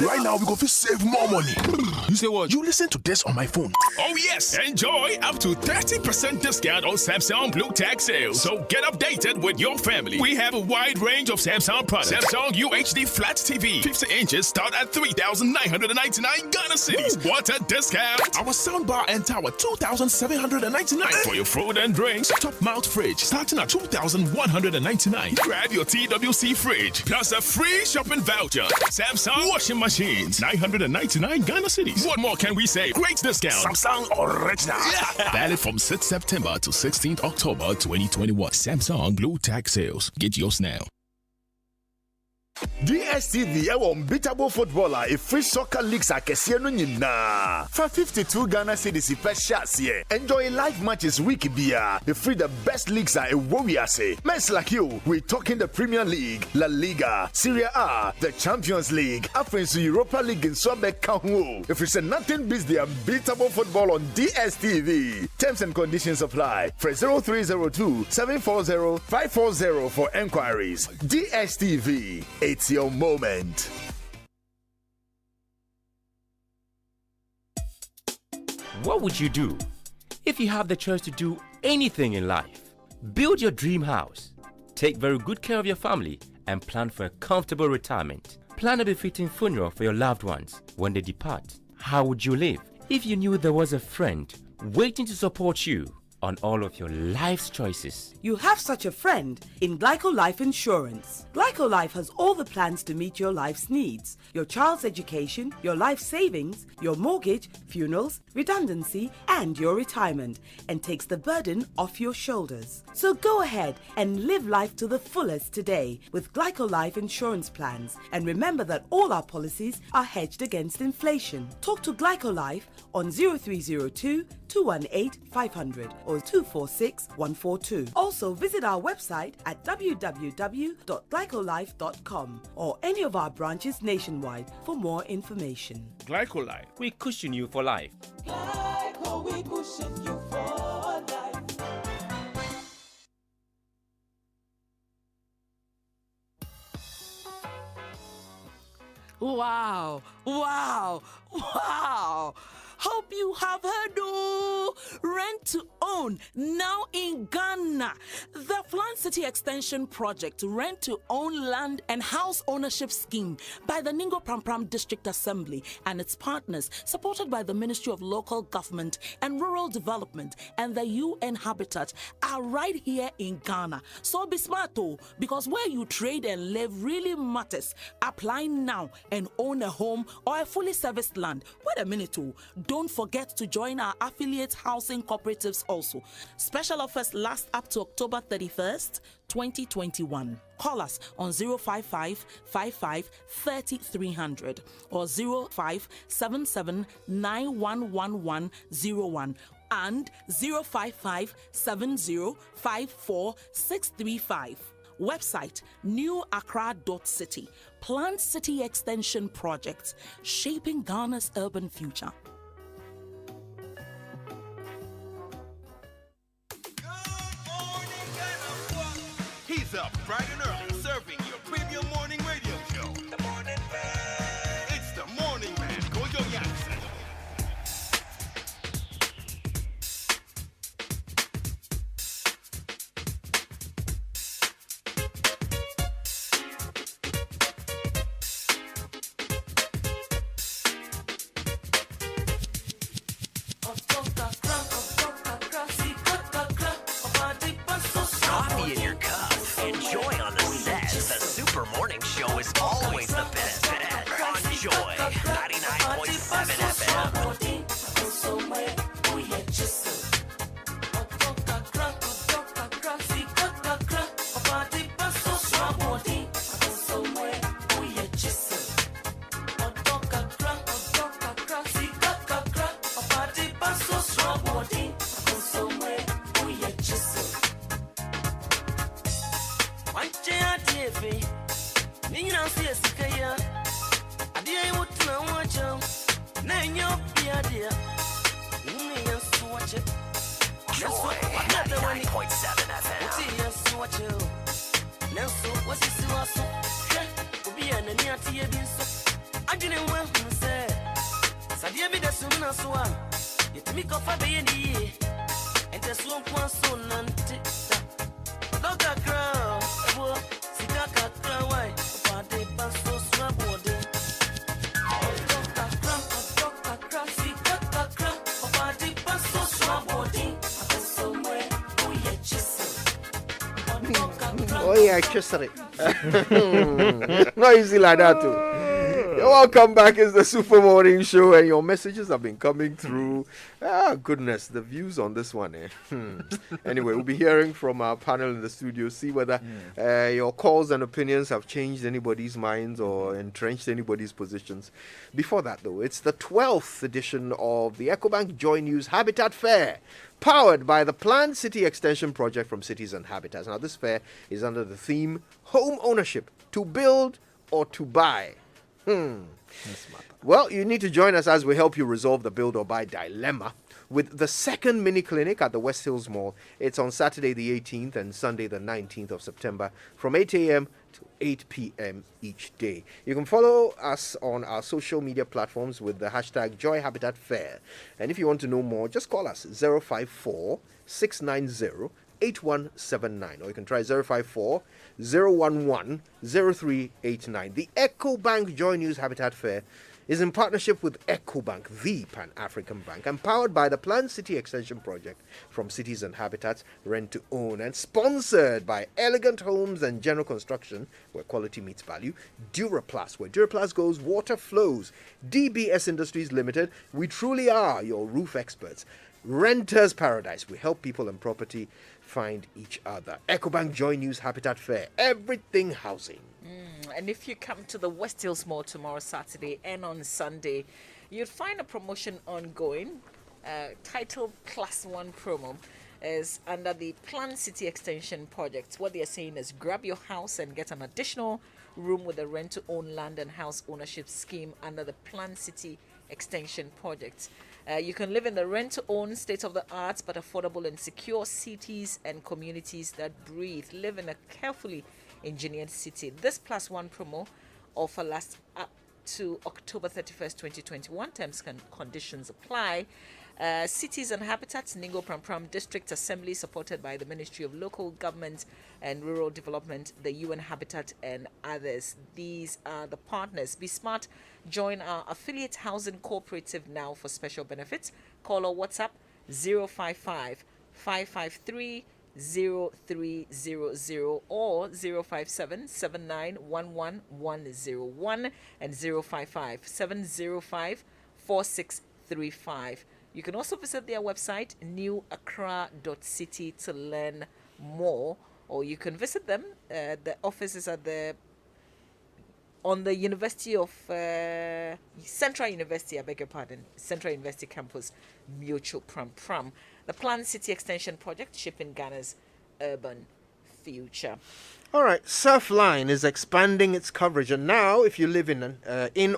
right now, we go to save more money. You say what? You listen to this on my phone. Oh, yes. Enjoy up to 30% discount on Samsung Blue Tax Sales. So get updated with your family. We have a wide range of Samsung products. Samsung UHD Flat TV. 50 inches start at 3,999 Ghana cedis. What a discount. Our soundbar and tower, 2,799. For your food and drinks, top mount fridge, starting at 2,199. Grab your TWC fridge plus a free shopping voucher. Samsung washing machines, 999 Ghana cedis. What more can we say? Great discount. Samsung original. Yeah. Valid from 6th September to 16th October 2021. Samsung Blue Tax Sales. Get yours now. DSTV ewo unbeatable footballer a free soccer leagues akese no nyina for 52 Ghana cedis per share. Enjoy live matches week bia. The free the best leagues are a warrior. Men like you, we talking the Premier League, La Liga, Serie A, the Champions League, African Europa League in Swabek Kahu. If it's nothing beats the unbeatable football on DSTV. Terms and conditions apply. For 0302-740-540 for enquiries. DSTV. It's your moment. What would you do if you have the choice to do anything in life? Build your dream house, take very good care of your family, and plan for a comfortable retirement. Plan a befitting funeral for your loved ones when they depart. How would you live if you knew there was a friend waiting to support you on all of your life's choices? You have such a friend in Glyco Life Insurance. Glyco Life has all the plans to meet your life's needs. Your child's education, your life savings, your mortgage, funerals, redundancy, and your retirement, and takes the burden off your shoulders. So go ahead and live life to the fullest today with Glyco Life Insurance plans. And remember that all our policies are hedged against inflation. Talk to Glyco Life on 0302 218 500 or 246 142. Also visit our website at www.glycolife.com or any of our branches nationwide for more information. Glycolife, we cushion you for life. Glyco, we cushion you for life. Wow, wow, wow. Hope you have heard, oh, rent to own now in Ghana. The Flan City Extension Project Rent to Own Land and House Ownership Scheme by the Ningo Prampram District Assembly and its partners, supported by the Ministry of Local Government and Rural Development and the UN Habitat, are right here in Ghana. So be smart, oh, because where you trade and live really matters. Apply now and own a home or a fully serviced land. Wait a minute, oh. Don't forget to join our affiliate housing cooperatives also. Special offers last up to October 31st, 2021. Call us on 055 55 3300 or 0577 911101 and 055 7054 635. Website newaccra.city. Plant City Extension Project, shaping Ghana's urban future. He's up bright and early, serving your premium morning radio show. The Morning Man. It's the Morning Man, Kojo Jackson. Coffee in your cup. Enjoy on the set. The Super Morning Show is always the best bet on Joy 99.7 FM. Oh yeah, electricity. Not easy like that too. Welcome back. It's the Super Morning Show, and your messages have been coming through. Ah, goodness, the views on this one. Anyway, we'll be hearing from our panel in the studio, see whether your calls and opinions have changed anybody's minds or entrenched anybody's positions. Before that, though, it's the 12th edition of the EcoBank Joy News Habitat Fair, powered by the Planned City Extension Project from Cities and Habitats. Now, this fair is under the theme Home Ownership, to build or to buy. Well, you need to join us as we help you resolve the build or buy dilemma. with the second mini clinic at the West Hills Mall. It's on Saturday the 18th and Sunday the 19th of September from 8 a.m. to 8 p.m. each day. You can follow us on our social media platforms with the hashtag Joy Habitat Fair. And if you want to know more, just call us 054 690 8179, or you can try 054 011 0389. The EcoBank Joy News Habitat Fair is in partnership with EcoBank, the Pan-African bank, empowered by the Planned City Extension Project from Cities and Habitats, Rent to Own, and sponsored by Elegant Homes and General Construction, where quality meets value, Duraplast, where Duraplast goes, water flows, DBS Industries Limited, we truly are your roof experts, Renters Paradise, we help people and property find each other. EcoBank Joy News Habitat Fair, everything housing. And if you come to the West Hills Mall tomorrow, Saturday, and on Sunday, you'd find a promotion ongoing titled Class 1 promo. Is under the Planned City Extension Project. What they're saying is grab your house and get an additional room with a rent-to-own land and house ownership scheme under the Planned City Extension Project. You can live in the rent-to-own, state-of-the-art, but affordable and secure cities and communities that breathe. Live in a carefully engineered city. This Plus One promo offer lasts up to October 31st, 2021. Terms and conditions apply. Cities and Habitats, Ningo Pram District Assembly, supported by the Ministry of Local Government and Rural Development, the UN Habitat, and others. These are the partners. Be smart. Join our affiliate housing cooperative now for special benefits. Call or WhatsApp 055 553 0300 or 057 7911 101 and 055 705 4635. You can also visit their website, newaccra.city, to learn more, or you can visit them. The offices are on the University of Central University, I beg your pardon, Central University campus, Mutual Pram. The Planned City Extension Project, shaping Ghana's urban future. All right, Surfline is expanding its coverage, and now if you live in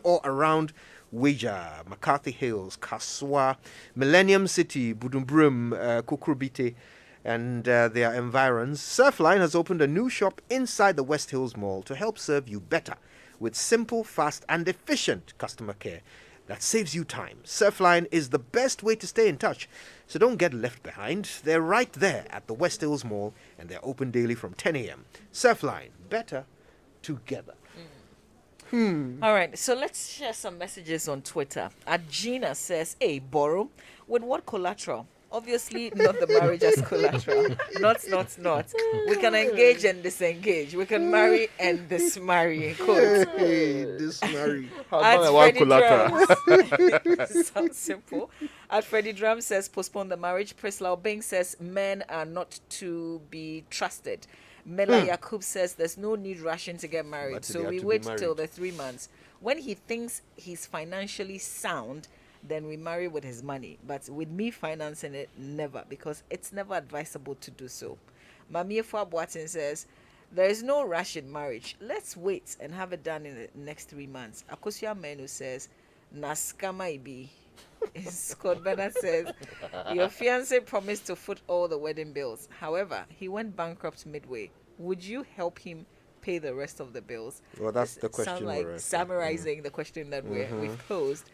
or around Weja, McCarthy Hills, Kaswa, Millennium City, Budumbrum, Kukrubite, and their environs, Surfline has opened a new shop inside the West Hills Mall to help serve you better with simple, fast, and efficient customer care that saves you time. Surfline is the best way to stay in touch, so don't get left behind. They're right there at the West Hills Mall, and they're open daily from 10 a.m. Surfline, better together. All right, so let's share some messages on Twitter. Gina says, hey, borrow. With what collateral? Obviously, not the marriage as collateral. Not. We can engage and disengage. We can marry and dismarry. Dismarry. Sounds simple. At Freddie Drum says, postpone the marriage. Priscilla Bing says, men are not to be trusted. Mela Yakub says, there's no need rushing to get married. So we wait till the 3 months. When he thinks he's financially sound, then we marry with his money. But with me financing it, never, because it's never advisable to do so. Mami Boatin says, there is no rush in marriage. Let's wait and have it done in the next 3 months. Akosia Menu says, Naskama Ibi. Scott Bernard says, your fiancé promised to foot all the wedding bills. However, he went bankrupt midway. Would you help him pay the rest of the bills? Well, that's the question. Sound like summarizing the question that we've posed.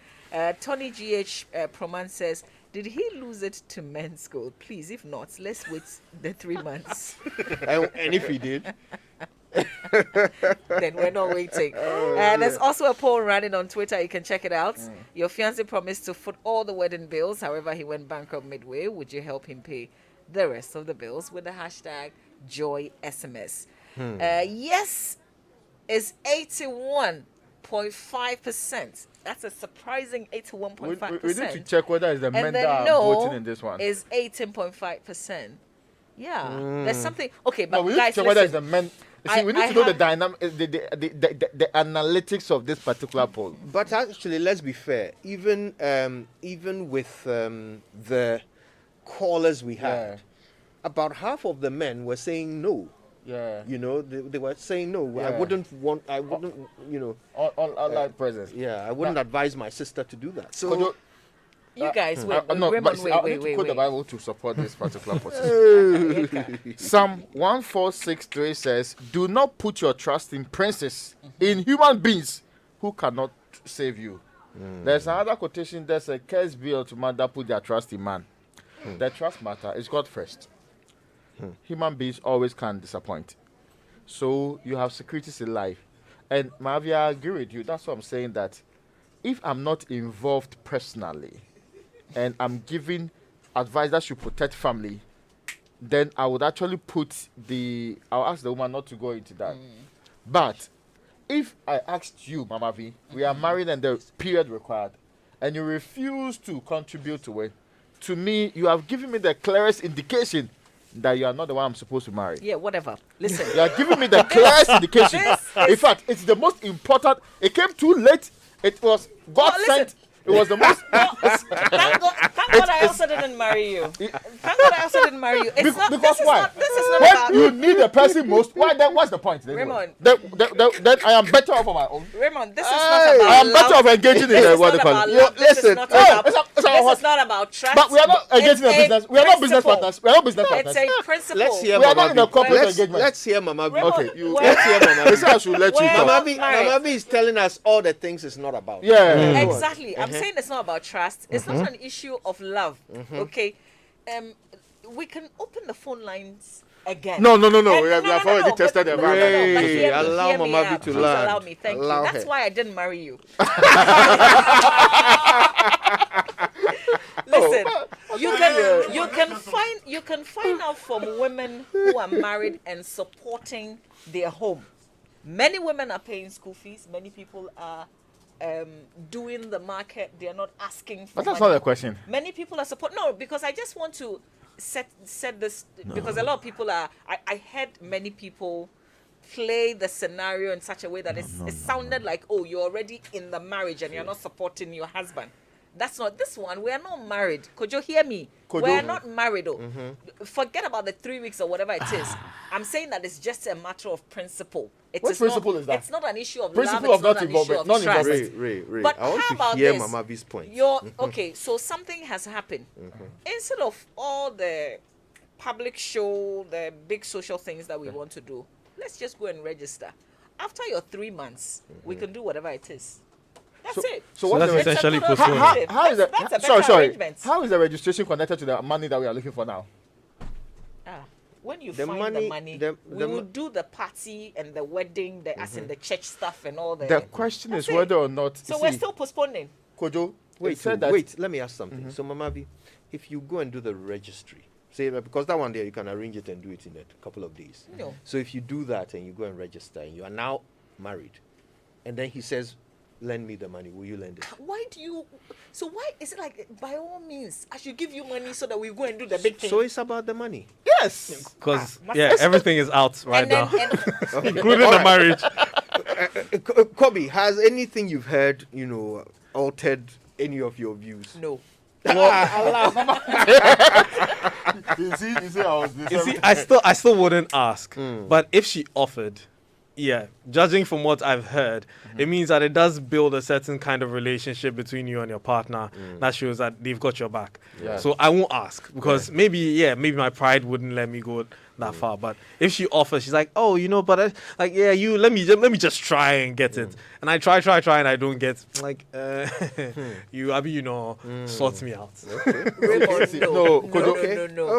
Tony G.H. Proman says, did he lose it to men's school? Please, if not, let's wait the 3 months. And if he did? Then we're not waiting. There's also a poll running on Twitter. You can check it out. Your fiancé promised to foot all the wedding bills. However, he went bankrupt midway. Would you help him pay the rest of the bills with the hashtag JoySMS? Yes is 81.5%. That's a surprising 81.5%. We need to check whether it's the men that are voting in this one. Is 18.5%. Yeah, there's something. Okay, but we guys, need to check whether it's the men. See, we need to know the dynamic, the analytics of this particular poll. But actually, let's be fair. Even with the callers we had, about half of the men were saying no. Yeah. You know, they were saying no. Yeah. I wouldn't, you know. Online presence. Yeah, I wouldn't advise my sister to do that. So, You guys, wait, no, Raymond, but see, I need to quote the Bible to support this particular position. Psalm 146:3 says, "Do not put your trust in princes, in human beings who cannot save you." There's another quotation that says, "Curse be unto man that put their trust in man." The trust matter is God first. Human beings always can disappoint. So you have securities in life. And Mavi, I agree with you. That's what I'm saying, that if I'm not involved personally and I'm giving advice that should protect family, then I would actually I'll ask the woman not to go into that. But if I asked you, Mama V, we are married and the period required, and you refuse to contribute to it, to me, you have given me the clearest indication that you are not the one I'm supposed to marry. Yeah, whatever. Listen. You are giving me the clearest indication. In fact, it's the most important. It came too late. It was God sent. It was the most. Thank God I also didn't marry you. Thank God I also didn't marry you. It's not, because why? This is not when about you need the person most, why then? What's the point? Raymond. Then I am better off on my own. Raymond, this is not about I am better off engaging in this what they call it. This is not about trust. But we are not engaging in business. We are not business partners. We are not business partners. It's a principle. Let's hear we are Mama not in a corporate let's, engagement. let's hear Mama B. Okay, let's hear Mama B. I should let you talk. Mama B is telling us all the things it's not about. Yeah. Exactly. I'm saying it's not about trust. It's not an issue of love. Okay. We can open the phone lines again. No. We have already tested them. Allow Mama B to learn. Allow me. Thank you. That's why I didn't marry you. Listen, you can find out from women who are married and supporting their home. Many women are paying school fees. Many people are doing the market. They are not asking for But that's money. not the question. Many people are No, because I just want to set this because a lot of people are. I heard many people play the scenario in such a way that it sounded like, oh, you're already in the marriage and you're not supporting your husband. That's not this one. We are not married. Could you hear me? We are not married. Though. Forget about the 3 weeks or whatever it is. I'm saying that it's just a matter of principle. What principle is that? It's not an issue of principle love. Of not involvement. Not trust. Ray. But I want how to about hear this? Mama B's point. Okay, so something has happened. Instead of all the public show, the big social things that we want to do, let's just go and register. After your 3 months, we can do whatever it is. That's it. So that's essentially postponed. How is that's a sorry. arrangement. How is the registration connected to the money that we are looking for now? When you The find money- the money, we will do the party and the wedding, as in the church stuff and all that. The question is whether or not. So we're still postponing. Kojo, Wait, let me ask something. So, Mama B, if you go and do the registry, say because that one there you can arrange it and do it in a couple of days. No. So if you do that and you go and register and you are now married, and then he says, "Lend me the money," will you lend it? Why is it like, by all means, I should give you money so that we go and do the big thing? So it's about the money. Yes. Because everything is out right now, including the marriage. Kobe, has anything you've heard, altered any of your views? No. You see, I still wouldn't ask. But if she offered, judging from what I've heard, it means that it does build a certain kind of relationship between you and your partner that shows that they've got your back. Yeah. So I won't ask because maybe my pride wouldn't let me go that far. But if she offers, she's like, oh, but you let me just try and get it. And I try and I don't get you, Abby, sort me out.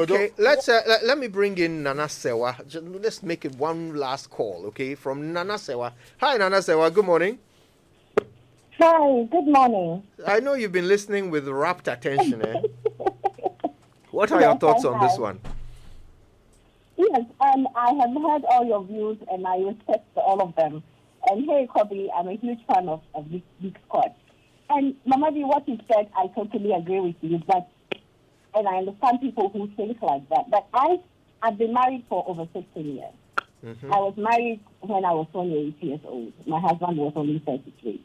Okay. Let me bring in Nana Sewa. Let's make it one last call, okay? From Nana Sewa. Hi, Nana Sewa. Good morning. Hi. Good morning. I know you've been listening with rapt attention. What are your thoughts on this one? Yes, I have heard all your views and I respect all of them. And hey, Kobe, I'm a huge fan of this big squad. And Mama D, what you said, I totally agree with you. And I understand people who think like that. But I've been married for over 16 years. I was married when I was 28 years old. My husband was only 33.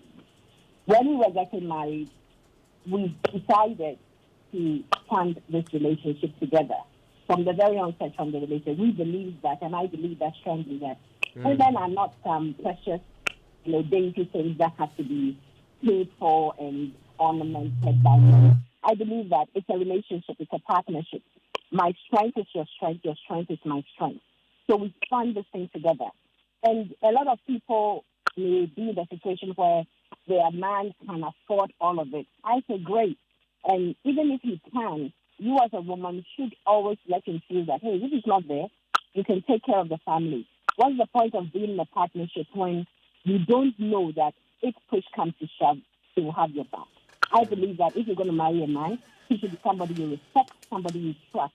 When we were getting married, we decided to fund this relationship together. From the very onset from the relationship, we believe that, and I believe that strongly, that women are not precious, dainty things that have to be paid for and ornamented by men. I believe that it's a relationship, it's a partnership. My strength is your strength is my strength. So we fund this thing together. And a lot of people may be in a situation where their man can afford all of it. I say great. And even if he can, you as a woman should always let him feel that, hey, if he's not there, you can take care of the family. What's the point of being in a partnership when you don't know that if push comes to shove, he will have your back? I believe that if you're going to marry a man, he should be somebody you respect, somebody you trust.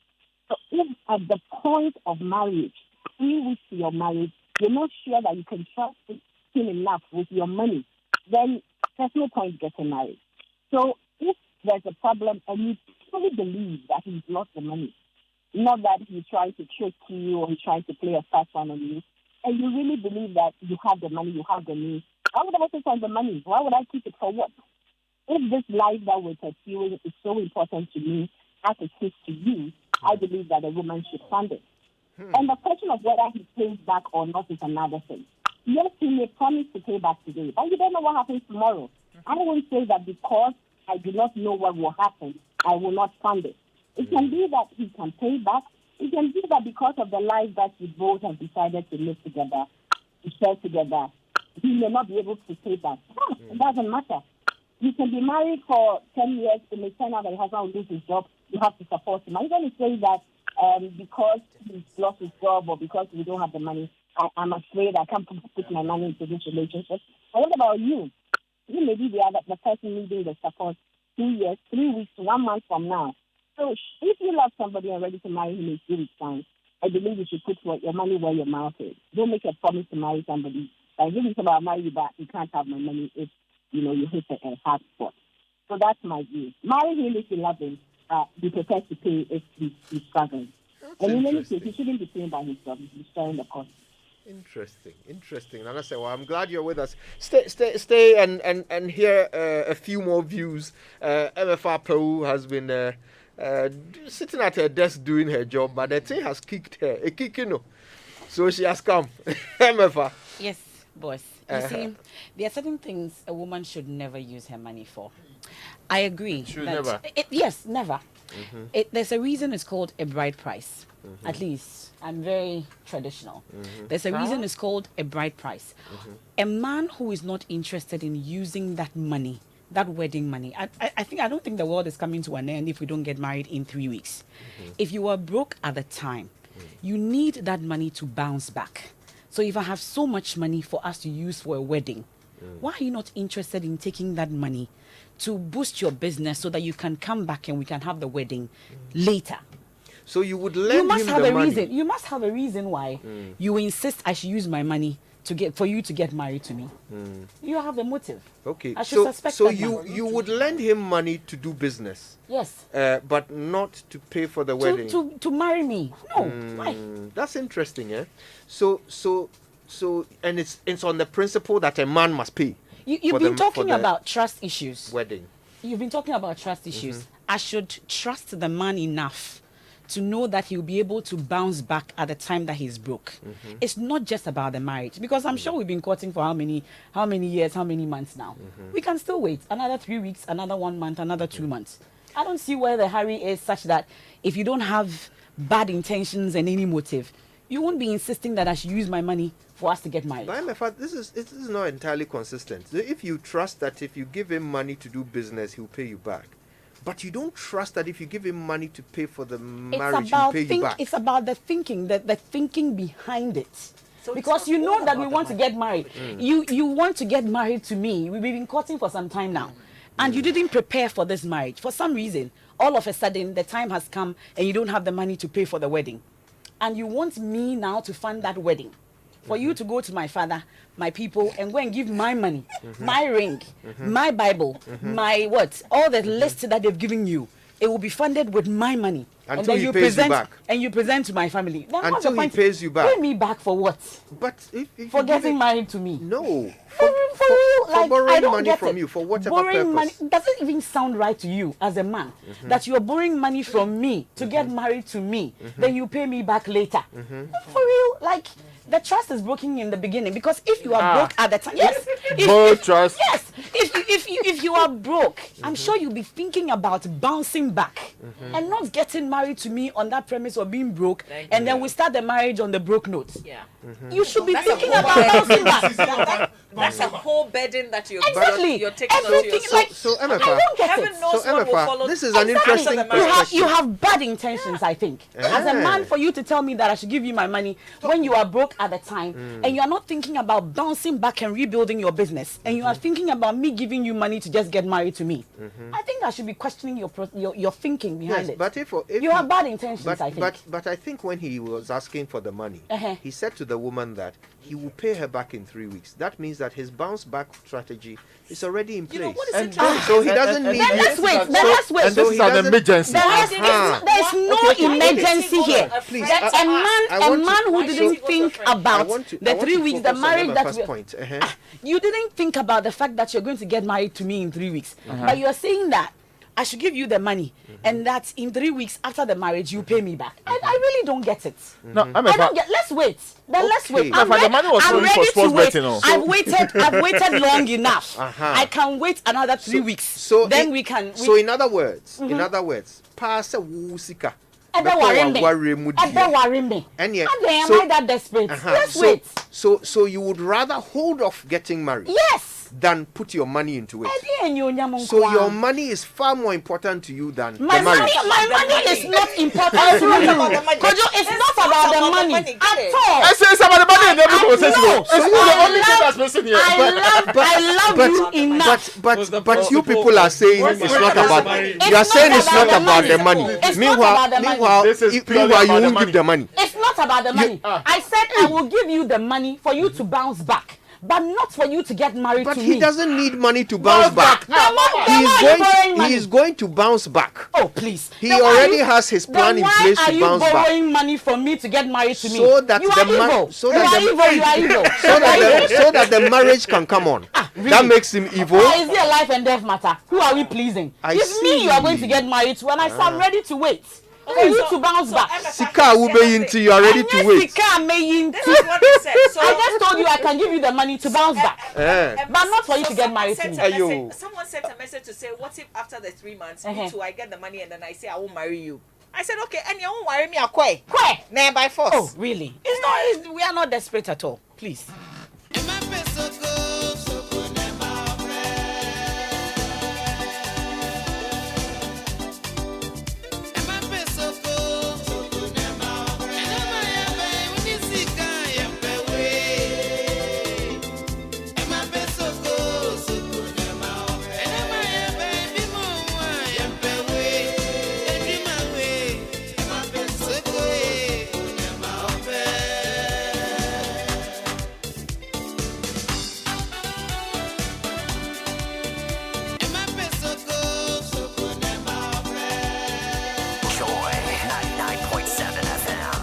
So if at the point of marriage, 3 weeks to your marriage, you're not sure that you can trust him enough with your money, then there's no point getting married. So if there's a problem and you truly believe that he's lost the money, not that he's trying to trick you or he's trying to play a fast one on you, and you really believe that you have the money, you have the means, why would I take on the money? Why would I keep it for what? If this life that we're pursuing is so important to me as it is to you, I believe that a woman should fund it. And the question of whether he pays back or not is another thing. Yes, he may promise to pay back today, but you don't know what happens tomorrow. I won't say that because I do not know what will happen, I will not fund it. It can be that he can pay back. It can be that because of the life that you both have decided to live together, to share together, he may not be able to pay back. It doesn't matter. You can be married for 10 years, it may turn out that your husband will lose his job, you have to support him. Are you going to say that because he's lost his job or because we don't have the money, I'm afraid I can't put my money into this relationship? But what about you? You may be the person needing the support 2 years, 3 weeks, 1 month from now. So if you love somebody and ready to marry him in 3 weeks' time, I believe you should put your money where your mouth is. Don't make a promise to marry somebody. Like, if it's about marry you, but you can't have my money if, you hit a hard spot. So that's my view. Marry him if you love him. Be prepared to pay if he's struggling. And in any case, he shouldn't be paying by himself. He's sharing the cost. Interesting. Like I said, well, I'm glad you're with us. Stay and hear a few more views. MFR Peru has been sitting at her desk doing her job, but the thing has kicked her. So she has come. MFR. Yes, boss. You see, there are certain things a woman should never use her money for. I agree. Never. Yes, never. There's a reason it's called a bride price. At least I'm very traditional. There's a reason it's called a bride price. A man who is not interested in using that money, that wedding money, I don't think the world is coming to an end if we don't get married in 3 weeks. If you were broke at the time, you need that money to bounce back. So if I have so much money for us to use for a wedding, why are you not interested in taking that money to boost your business so that you can come back and we can have the wedding later? So you would lend him the money. You must have a reason why you insist I should use my money for you to get married to me. You have a motive. Okay. I should suspect so that you would lend him money to do business. Yes. But not to pay for the wedding. To marry me. No. Why? That's interesting, eh? So and it's on the principle that a man must pay. You've been talking about trust issues. Wedding. You've been talking about trust issues. I should trust the man enough to know that he'll be able to bounce back at the time that he's broke. It's not just about the marriage, because I'm sure we've been courting for how many years, how many months now. We can still wait another 3 weeks, another 1 month, another 2 months. I don't see where the hurry is such that if you don't have bad intentions and any motive, you won't be insisting that I should use my money for us to get married. But this is not entirely consistent. So if you trust that if you give him money to do business, he'll pay you back, but you don't trust that if you give him money to pay for the marriage, he'll pay you back. It's about the thinking, the thinking behind it. So because you know that we want to get married. You want to get married to me. We've been courting for some time now. And you didn't prepare for this marriage. For some reason, all of a sudden, the time has come and you don't have the money to pay for the wedding. And you want me now to fund that wedding. For you to go to my father, my people, and go and give my money, my ring, my Bible, my what, all the list that they've given you, it will be funded with my money. Until and then he pays you back. And you present to my family. Then until he pays you back. Pay me back for what? But for getting married to me. No. For real, like, borrowing I don't money get from it. you for whatever borrowing purpose. Money doesn't even sound right to you as a man that you're borrowing money from me to get married to me. Then you pay me back later. For real, like, the trust is broken in the beginning, because if you are broke at the time, yes, trust. Yes, if you are broke, I'm sure you'll be thinking about bouncing back and not getting married to me on that premise of being broke, and then we start the marriage on the broke note. Yeah. You should be thinking about bouncing back. That's a whole burden that you're Exactly. you're taking onto Everything yourself. like So, I Emefa, don't get Heaven it. knows So, what will Emefa, follow. this is an interesting After the marriage. You have bad intentions, I think. As a man, for you to tell me that I should give you my money when you are broke at the time, and you are not thinking about bouncing back and rebuilding your business, and you are thinking about me giving you money to just get married to me, I think I should be questioning your thinking behind Yes, it. but if You have bad intentions, but, I think. But I think when he was asking for the money, he said to the woman that he will pay her back in 3 weeks. That means that his bounce back strategy is already in place. what is it? So he doesn't need. Then let's wait. Then let's wait. And this is an emergency. There's no emergency here. Please, That I a want man to- who didn't so- think I about want to- I the want 3 to weeks, the focus on marriage that first we, point. you didn't think about the fact that you're going to get married to me in 3 weeks, but you're saying that I should give you the money, and that in 3 weeks after the marriage you pay me back. I really don't get it. No, I don't get. Let's wait. Then let's wait. Okay. The money was only for sports betting. I've waited long enough. I can wait another 3 weeks. So then in- we can. So in other words, pass a wusika. Ebe worry me. And yet, Am I that desperate? Let's wait. So you would rather hold off getting married Yes. than put your money into it. So So your money is far more important to you than my the marriage. money is not important to you. Kojo, it's not about the money at all. I say it's about the money and every conversation. No. It's the only thing that's missing here. I love you enough. But you people are saying it's not about. You are saying it's not about the money. It's not about the money. Meanwhile, This is purely you about the won't money. give the money. It's not about the money. I said I will give you the money for you to bounce back, but not for you to get married But to he me. doesn't need money to bounce back. He is going to bounce back. Oh, please. He Then why already are you- has his then plan in why place are to you bounce back. borrowing money from me to get married to me? So that you the are ma- evil. so you that are the- evil. You are evil. So that the marriage can come on. Really? That makes him evil. Why is it a life and death matter? Who are we pleasing? I It's me you are going to see. get married to, and I'm ready to wait. For you to bounce back. Sika ube into you are ready to wait. Sika may This is what he said. So I just told you I can give you the money to bounce back, Eh. but not for you to get someone married to sent me. a Ayo. message- Someone sent a message to say, what if after the 3 months, me Uh-huh. too, I get the money and then I say I won't marry you? I said, okay, and you won't marry me, Akwe. Kwe. Nah, by force. Oh, really? We are not desperate at all. Please. Joy 99.7 FM.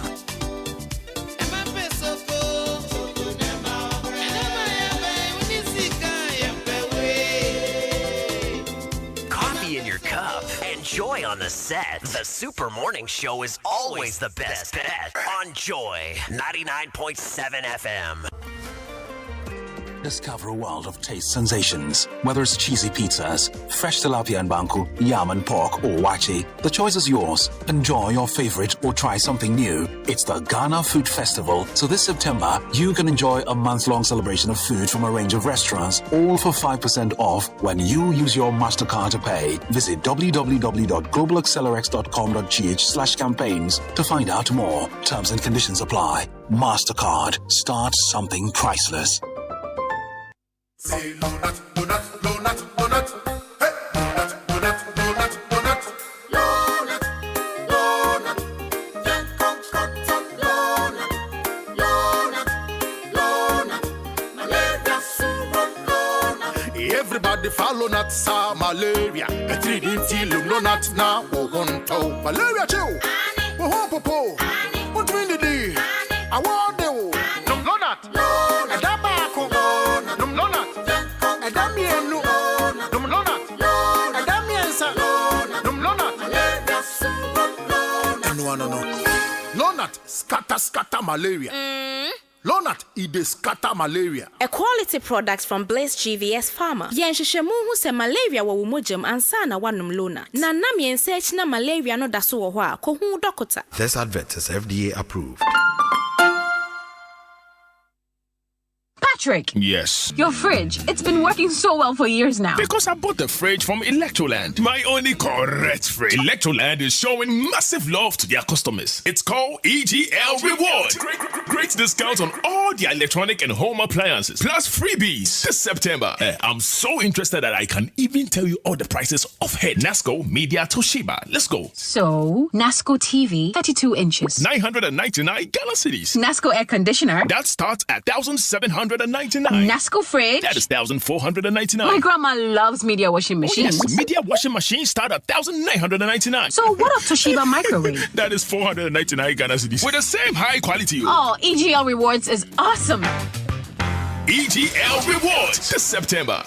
Coffee in your cup. Enjoy on the set. The Super Morning Show is always the best bet on Joy 99.7 FM. Discover a world of taste sensations. Whether it's cheesy pizzas, fresh tilapia and banku, yam and pork, or wachi, the choice is yours. Enjoy your favorite or try something new. It's the Ghana Food Festival, so this September, you can enjoy a month-long celebration of food from a range of restaurants, all for 5% off when you use your MasterCard to pay. Visit www.globalaccelerx.com.gh/campaigns to find out more. Terms and conditions apply. MasterCard. Start something priceless. Say donut, donut, donut, donut. Hey, donut, donut, donut, donut. Donut, donut. Yen con cotton, donut, donut, donut. Malaria surun, donut. Everybody follow not sa malaria. A 3D tilum no not na ogonto. Malaria chill. Wo popo. What mean the day? I want the no not. A dabako. No not. Adamienu. No not. Adamiensa. No not. No. No not. Scatter malaria. Lonat, it is scatter malaria. A quality product from Blaze GVS Pharma. Yen shishemu hu se malaria wa wumojam ansa na wanum Lonat. Na nam yen search na malaria no daso wo ho a ko hu dokota. This advert is FDA approved. Patrick. Yes. Your fridge. It's been working so well for years now. Because I bought the fridge from Electroland. My only correct fridge. Electroland is showing massive love to their customers. It's called EGL Reward. Great discounts on all their electronic and home appliances. Plus freebies. This September, I'm so interested that I can even tell you all the prices of head. Nasco, Media, Toshiba. Let's go. So, Nasco TV, 32 inches. 999 Ghana cedis. Nasco air conditioner. That starts at 1,799. Nasco fridge. That is 1,499. My grandma loves media washing machines. Oh, yes, media washing machines start at 1,999. So what of Toshiba microwave? That is 499 Ghana cedis with the same high quality. Oh, EGL Rewards is awesome. EGL Rewards this September.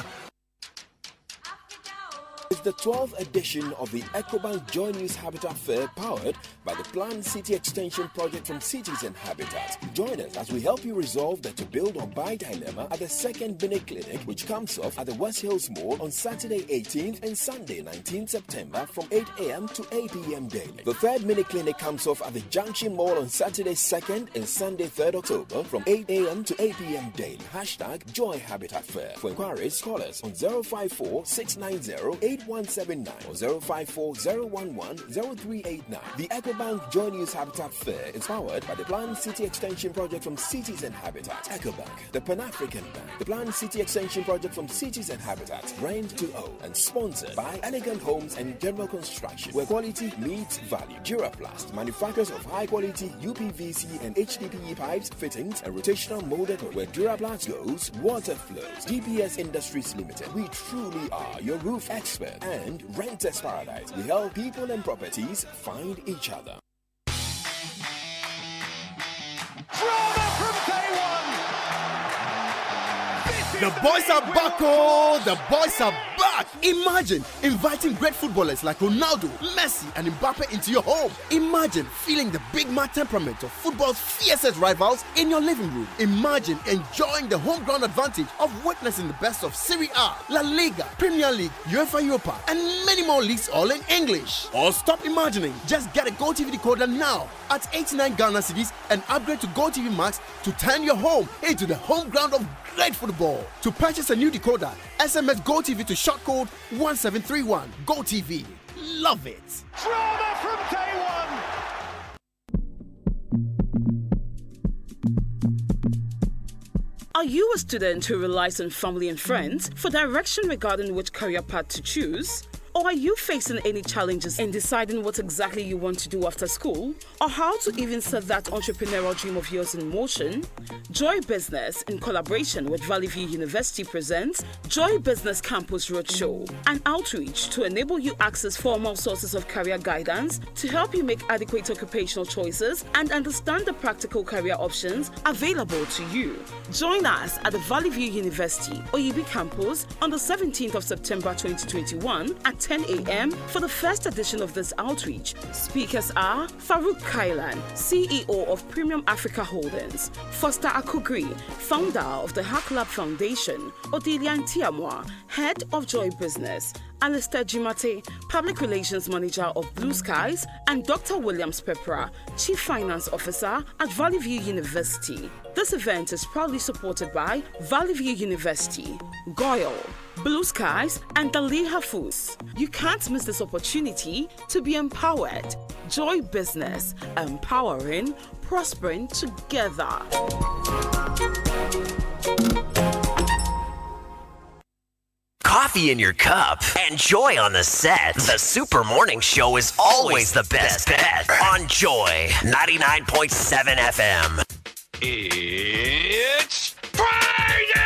It's the 12th edition of the EcoBank Joy News Habitat Fair powered by the Planned City Extension Project from Cities and Habitat. Join us as we help you resolve the to build or buy dilemma at the second Mini Clinic, which comes off at the West Hills Mall on Saturday 18th and Sunday 19th September from 8 a.m. to 8 p.m. daily. The third Mini Clinic comes off at the Junction Mall on Saturday 2nd and Sunday 3rd October from 8 a.m. to 8 p.m. daily. Hashtag Joy Habitat Fair. For inquiries, call us on 054 690 8179 or 054-011-0389. The EcoBank Joy News Habitat Fair is powered by the Planned City Extension Project from Cities and Habitat. EcoBank, the Pan-African Bank, the Planned City Extension Project from Cities and Habitat, Rent to Own, and sponsored by Elegant Homes and General Construction, where quality meets value. Duraplast, manufacturers of high-quality UPVC and HDPE pipes, fittings, and rotational molded, where Duraplast goes, water flows. DPS Industries Limited, we truly are your roof expert. And Renters Paradise. We help people and properties find each other. The boys are back, oh! The boys are back! Imagine inviting great footballers like Ronaldo, Messi, and Mbappe into your home. Imagine feeling the big mad temperament of football's fiercest rivals in your living room. Imagine enjoying the home ground advantage of witnessing the best of Serie A, La Liga, Premier League, UEFA Europa, and many more leagues all in English. Or stop imagining. Just get a GoTV decoder now at 89 Ghana cedis and upgrade to GoTV Max to turn your home into the home ground of great football. To purchase a new decoder, SMS GoTV to short code 1731. GoTV. Love it. Drama from day one. Are you a student who relies on family and friends for direction regarding which career path to choose? Or are you facing any challenges in deciding what exactly you want to do after school? Or how to even set that entrepreneurial dream of yours in motion? Joy Business, in collaboration with Valley View University, presents Joy Business Campus Roadshow, an outreach to enable you access formal sources of career guidance to help you make adequate occupational choices and understand the practical career options available to you. Join us at the Valley View University, OUB campus on the 17th of September 2021 at 10 a.m. for the first edition of this outreach. Speakers are Farouk Kailan, CEO of Premium Africa Holdings, Foster Akugri, founder of the Hack Lab Foundation, Odilian Tiamwa, head of Joy Business, Alistair Jimate, Public Relations Manager of Blue Skies, and Dr. Williams Pepra, Chief Finance Officer at Valley View University. This event is proudly supported by Valley View University, Goyle, Blue Skies, and Daliha Foods. You can't miss this opportunity to be empowered. Joy Business, empowering, prospering together. Coffee in your cup and Joy on the set. The Super Morning Show is always the best bet on Joy 99.7 FM. It's Friday!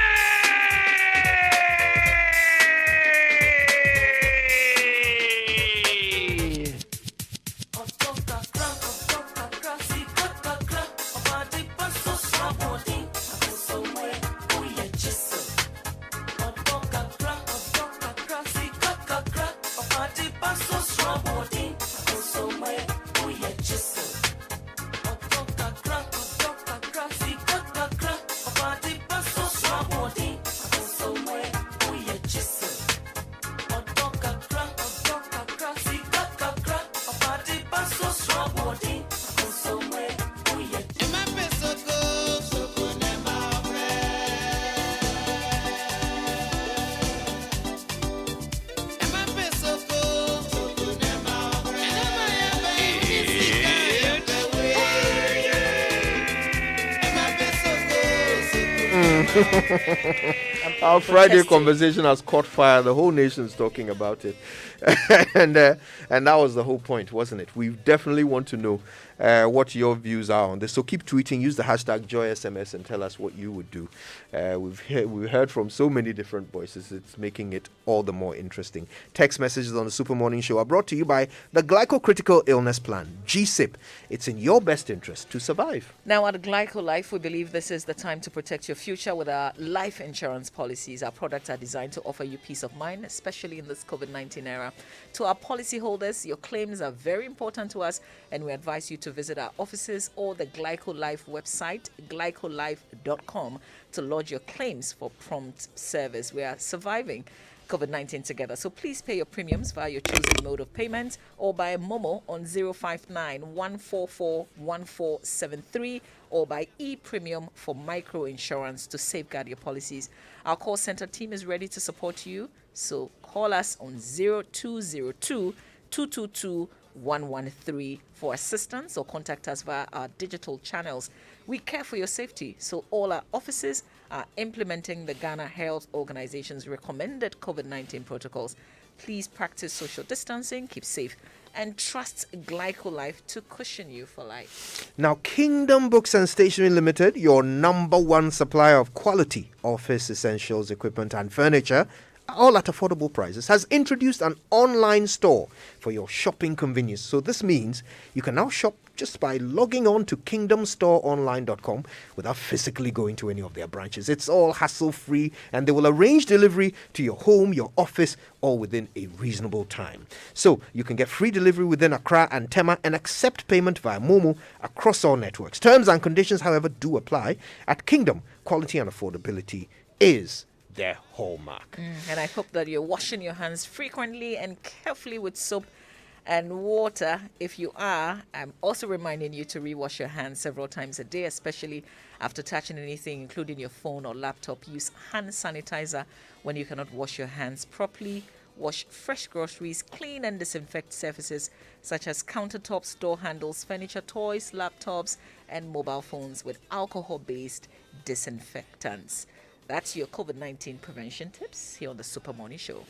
Our Friday protesting. conversation has caught fire. The whole nation's talking about it. and that was the whole point, wasn't it? We definitely want to know what your views are on this. So keep tweeting. Use the hashtag JoySMS and tell us what you would do. We've heard from so many different voices. It's making it all the more interesting. Text messages on the Super Morning Show are brought to you by the Glycocritical Illness Plan, GSIP. It's in your best interest to survive. Now, at Glyco Life, we believe this is the time to protect your future with our life insurance policies. Our products are designed to offer you peace of mind, especially in this COVID-19 era. To our policyholders, your claims are very important to us, and we advise you to visit our offices or the Glyco Life website, glycolife.com, to lodge your claims for prompt service. We are surviving COVID-19 together. So please pay your premiums via your chosen mode of payment or by Momo on 059-144-1473 or by e-premium for micro insurance to safeguard your policies. Our call center team is ready to support you. So call us on 0202-222-113 for assistance or contact us via our digital channels. We care for your safety, so all our offices are implementing the Ghana Health Organization's recommended COVID-19 protocols. Please practice social distancing, keep safe, and trust Glyco Life to cushion you for life. Now, Kingdom Books and Stationery Limited, your number one supplier of quality office essentials, equipment, and furniture, all at affordable prices, has introduced an online store for your shopping convenience. So this means you can now shop just by logging on to kingdomstoreonline.com without physically going to any of their branches. It's all hassle-free, and they will arrange delivery to your home, your office, all within a reasonable time. So you can get free delivery within Accra and Tema and accept payment via Momo across all networks. Terms and conditions, however, do apply. At Kingdom, quality and affordability is their hallmark. And I hope that you're washing your hands frequently and carefully with soap and water. If you are, I'm also reminding you to rewash your hands several times a day, especially after touching anything, including your phone or laptop. Use hand sanitizer when you cannot wash your hands properly. Wash fresh groceries, clean and disinfect surfaces such as countertops, door handles, furniture, toys, laptops, and mobile phones with alcohol-based disinfectants. That's your COVID-19 prevention tips here on the Super Morning Show.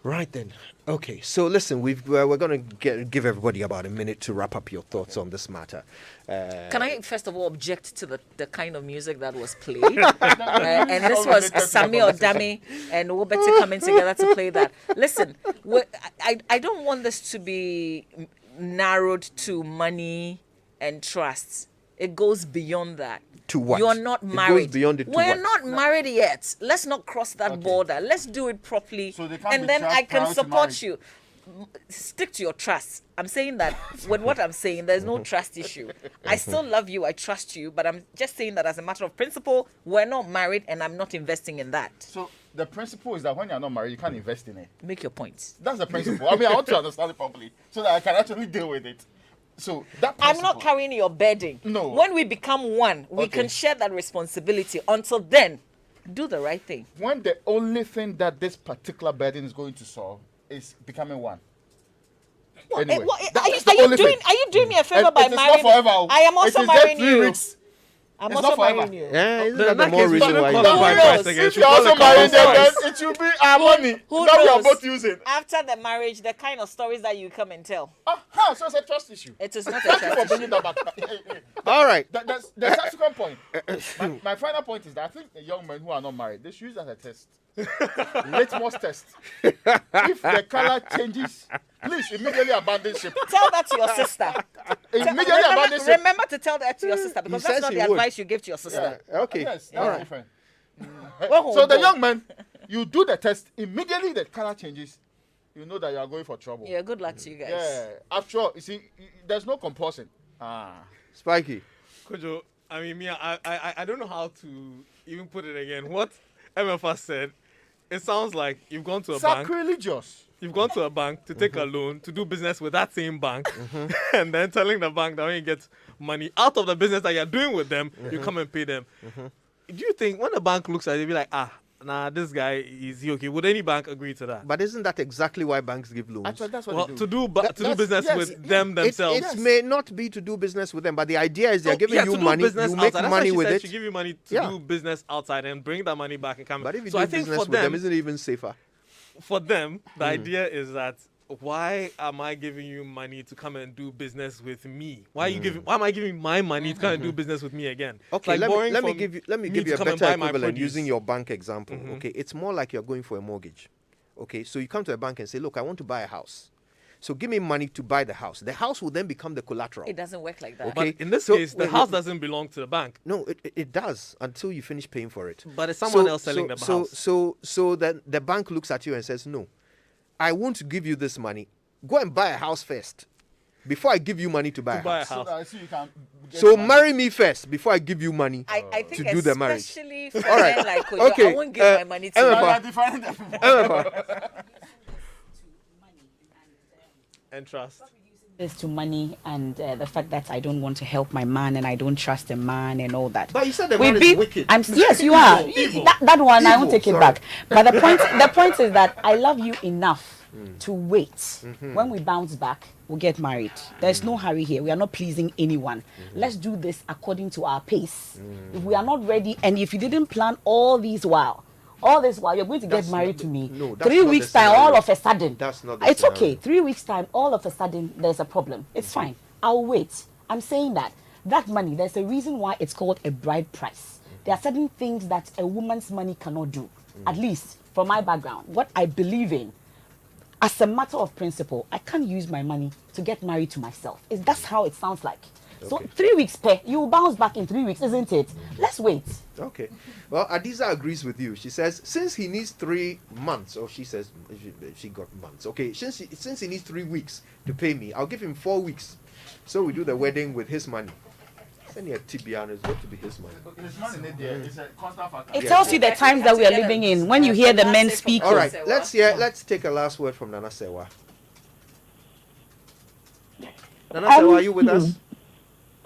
Right then. Okay, so listen, we're going to give everybody about a minute to wrap up your thoughts on this matter. Can I first of all object to the kind of music that was played? And this was Sami Odami and Wobete coming together to play that. Listen, I don't want this to be narrowed to money and trusts. It goes beyond that. To what? You are not It married. goes beyond it to We're what? not married yet. Let's not cross that border. Let's do it properly. So they can't And be then trust I can prior to support marriage. you. Stick to your trust. I'm saying that with what I'm saying, there's no trust issue. I still love you. I trust you. But I'm just saying that as a matter of principle, we're not married and I'm not investing in that. So the principle is that when you're not married, you can't invest in it. Make your points. That's the principle. I mean, I want to understand it properly so that I can actually deal with it. So that I'm not carrying your burden. No. When we become one, we can share that responsibility. Until then, do the right thing. When the only thing that this particular burden is going to solve is becoming one. Anyway, Are that's the only thing. you doing me a favor And by it is marrying not forever. me? I am also It is just marrying 3 you. weeks. I'm It's also not forever. marrying you. Yeah, isn't No, that in the that more case, we reason shouldn't why call you it do by it? price again. If you're also married, then it should be our money Who that we are knows? both using. After the marriage, the kind of stories that you come and tell. So it's a trust issue. It is not a Thank you for trust bringing issue. that back. All right. The subsequent point. My final point is that I think the young men who are not married, they should use that as a test. Litmus test. If the color changes, please immediately abandon ship. Tell that to your sister. Immediately abandon ship. Remember to tell that to your sister because He that's says not he the would. advice you give to your sister. Okay. Yes, All that's right. different. Well, So the go. young man, you do the test, immediately the color changes, you know that you are going for trouble. Yeah, good luck to you guys. Yeah. After all, you see, there's no compulsion. Spiky. Kojo, I mean, Mia, I don't know how to even put it again. What MFR said, it sounds like you've gone to a bank. Sacrilegious. You've gone to a bank to take a loan to do business with that same bank, and then telling the bank that when you get money out of the business that you're doing with them, you come and pay them. Do you think when the bank looks at it, they'll be like, nah, this guy is he okay? Would any bank agree to that? But isn't that exactly why banks give loans? Actually, that's what Well, they to do. do business with them themselves. It may not be to do business with them, but the idea is they're giving yeah, you to do money, business you make outside. That's why money she with said it. She give you money to Yeah. do business outside and bring that money back and come. But if you so do I think business for with them, them, isn't it even safer? for them, the idea is that why am I giving you money to come and do business with me? Why am I giving my money to come and do business with me again? It's Okay, like borrowing let me from give me you to a come and better buy my equivalent produce. using your bank example. Okay, it's more like you're going for a mortgage. Okay, so you come to a bank and say, look, I want to buy a house. So give me money to buy the house. The house will then become the collateral. It doesn't work like that. Okay. But in this So- case, the house doesn't belong to the bank. No, it does until you finish paying for it. But it's someone else selling the house. So then the bank looks at you and says, no, I won't give you this money. Go and buy a house first before I give you money to buy a house. So that you can get So money. marry me first before I give you money I think to do the marriage. especially for All right. men like Kojo, Okay. I won't give my money to you. Emefa. And trust. This to money and the fact that I don't want to help my man and I don't trust the man and all that. But you said the We've man is been- wicked. Yes, you are. Evil. That one, I won't Evil, take it sorry. back. But the point is that I love you enough to wait. When we bounce back, we'll get married. There's no hurry here. We are not pleasing anyone. Let's do this according to our pace. If we are not ready, and if you didn't plan all this while, you're going to get married to me. No, that's 3 not the weeks time, scenario. all of a sudden. That's not the It's scenario. okay. 3 weeks time, all of a sudden, there's a problem. It's fine. I'll wait. I'm saying that money, there's a reason why it's called a bride price. There are certain things that a woman's money cannot do. At least from my background, what I believe in, as a matter of principle, I can't use my money to get married to myself. That's how it sounds like. So 3 weeks pay, you will bounce back in 3 weeks, isn't it? Let's wait. Okay. Well, Adiza agrees with you. She says since he needs 3 months, or she says she got months. Okay, since he needs 3 weeks to pay me, I'll give him 4 weeks. So we do the wedding with his money. Send you a Tibiano, it's got to be his money. There's money in there. It's a constant factor. It tells you the times that we are living in. When you hear the men speak. All right, let's take a last word from Nana Sewa. Nana Sewa, are you with us?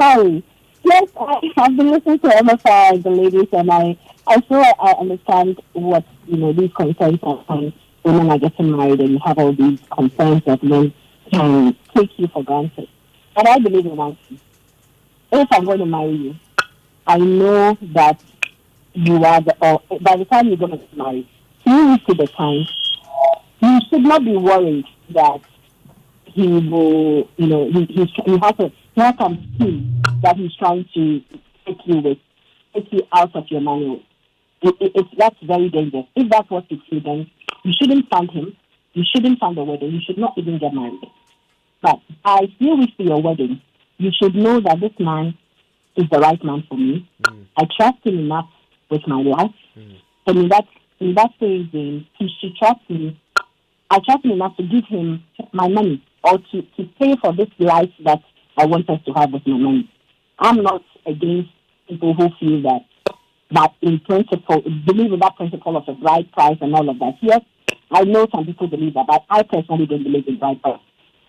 Sorry. Yes, I have been listening to MFI, the ladies, and I feel I understand what, these concerns are when women are getting married and you have all these concerns that men can take you for granted. But I believe in one thing. If I'm going to marry you, I know that you are by the time you're going to get married, 3 weeks to the time, you should not be worried that he will, he has some scheme that he's trying to take you out of your money. That's very dangerous. If that's what you do, then you shouldn't fund him. You shouldn't fund the wedding. You should not even get married. But I 3 weeks to your wedding, you should know that this man is the right man for me. I trust him enough with my life. And in that phase, he should trust me. I trust him enough to give him my money or to pay for this life that I want us to have with my money. I'm not against people who feel that in principle, believe in that principle of a bride price and all of that. Yes, I know some people believe that, but I personally don't believe in bride price.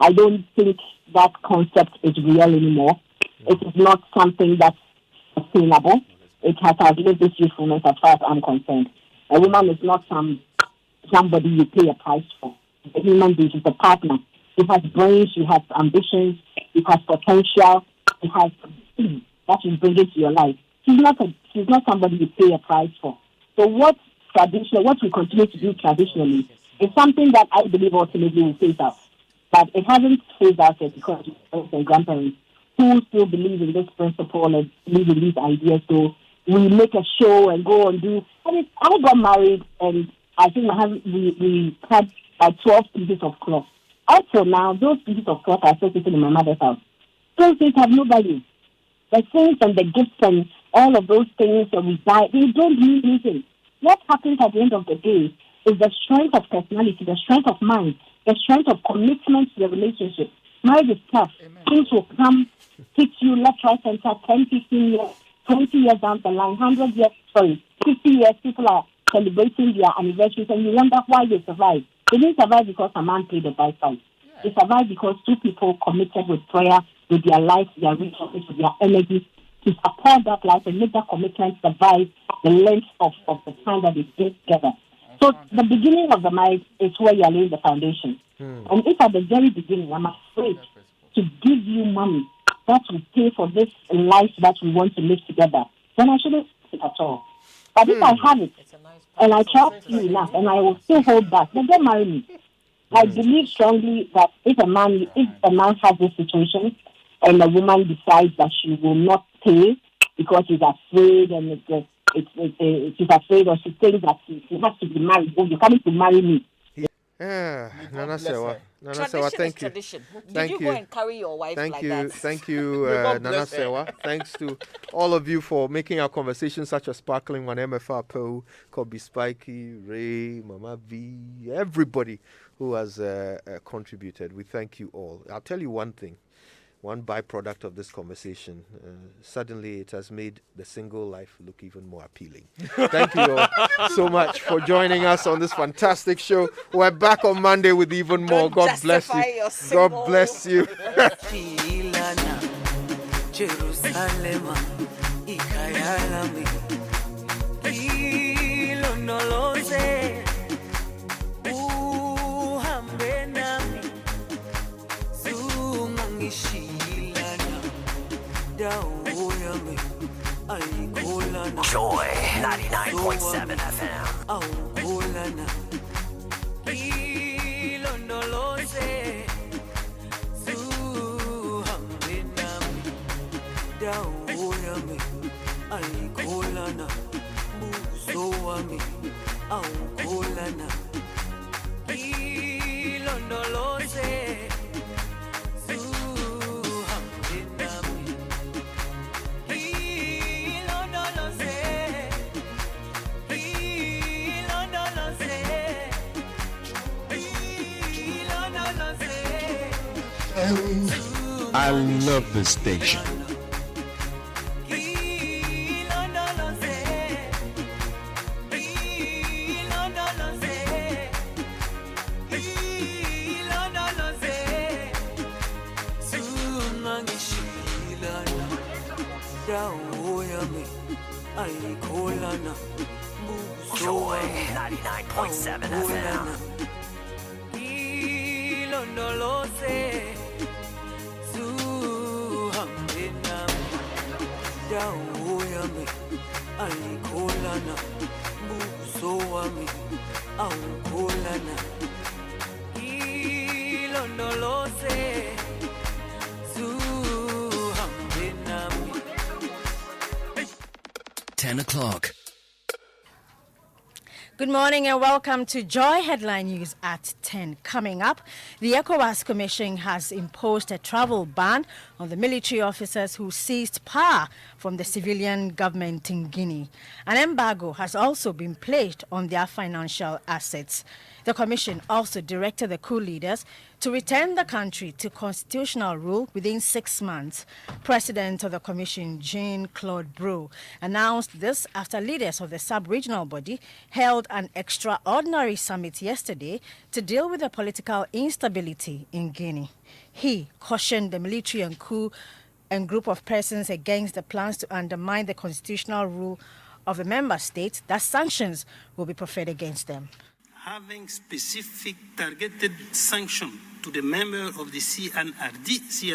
I don't think that concept is real anymore. It is not something that's sustainable. It has outlived its usefulness as far as I'm concerned. A woman is not somebody you pay a price for. A human being is a partner. He has brains, he has ambitions, he has potential, he has that is bringing to your life. She's not somebody you pay a price for. So what we continue to do traditionally is something that I believe ultimately will phase out. But it hasn't phased out yet because of the grandparents who still believe in this principle and believe in these ideas. So we make a show and go and do. I got married and I think we had like 12 pieces of cloth. Also now, those pieces of cloth are still sitting in my mother's house. Those things have no value. The things and the gifts and all of those things that we buy, they don't mean anything. What happens at the end of the day is the strength of personality, the strength of mind, the strength of commitment to the relationship. Marriage is tough. Things will come, hit you left, right, center, 10, 15 years, 20 years down the line, 50 years, people are celebrating their anniversaries and you wonder why they survived. They didn't survive because a man paid the bride price. They survived because two people committed with prayer, with their life, their resources, with their energy to support that life and make that commitment survive the length of the time that they stay together. So the beginning of the marriage is where you are laying the foundation. And if at the very beginning I'm afraid to give you money that will pay for this life that we want to live together, then I shouldn't do it at all. But if I have it and I trust you enough and I will still hold back, then don't marry me. I believe strongly that if a man has this situation and a woman decides that she will not pay because she's afraid and she's afraid or she thinks that she has to be married, oh, you're coming to marry me. Yeah, Nana Sewa, Tradition thank is you. tradition. Thank Did you go and carry your wife like that? Thank you, Nana Sewa. Thanks to all of you for making our conversation such a sparkling one. MFR Po, Kobe Spikey, Ray, Mama V, everybody who has contributed. We thank you all. I'll tell you one thing. One byproduct of this conversation, suddenly it has made the single life look even more appealing. Thank you all so much for joining us on this fantastic show. We're back on Monday with even more. God bless you. God bless you. Joy 99.7 FM. I love this station. Joy 99.7 FM. O'clock. Good morning and welcome to Joy Headline News at 10. Coming up, the ECOWAS Commission has imposed a travel ban on the military officers who seized power from the civilian government in Guinea. An embargo has also been placed on their financial assets. The Commission also directed the coup leaders to return the country to constitutional rule within 6 months. President of the Commission, Jean-Claude Brou, announced this after leaders of the sub-regional body held an extraordinary summit yesterday to deal with the political instability in Guinea. He cautioned the military and coup and group of persons against the plans to undermine the constitutional rule of the member states that sanctions will be preferred against them. Having specific targeted sanction to the member of the CNRD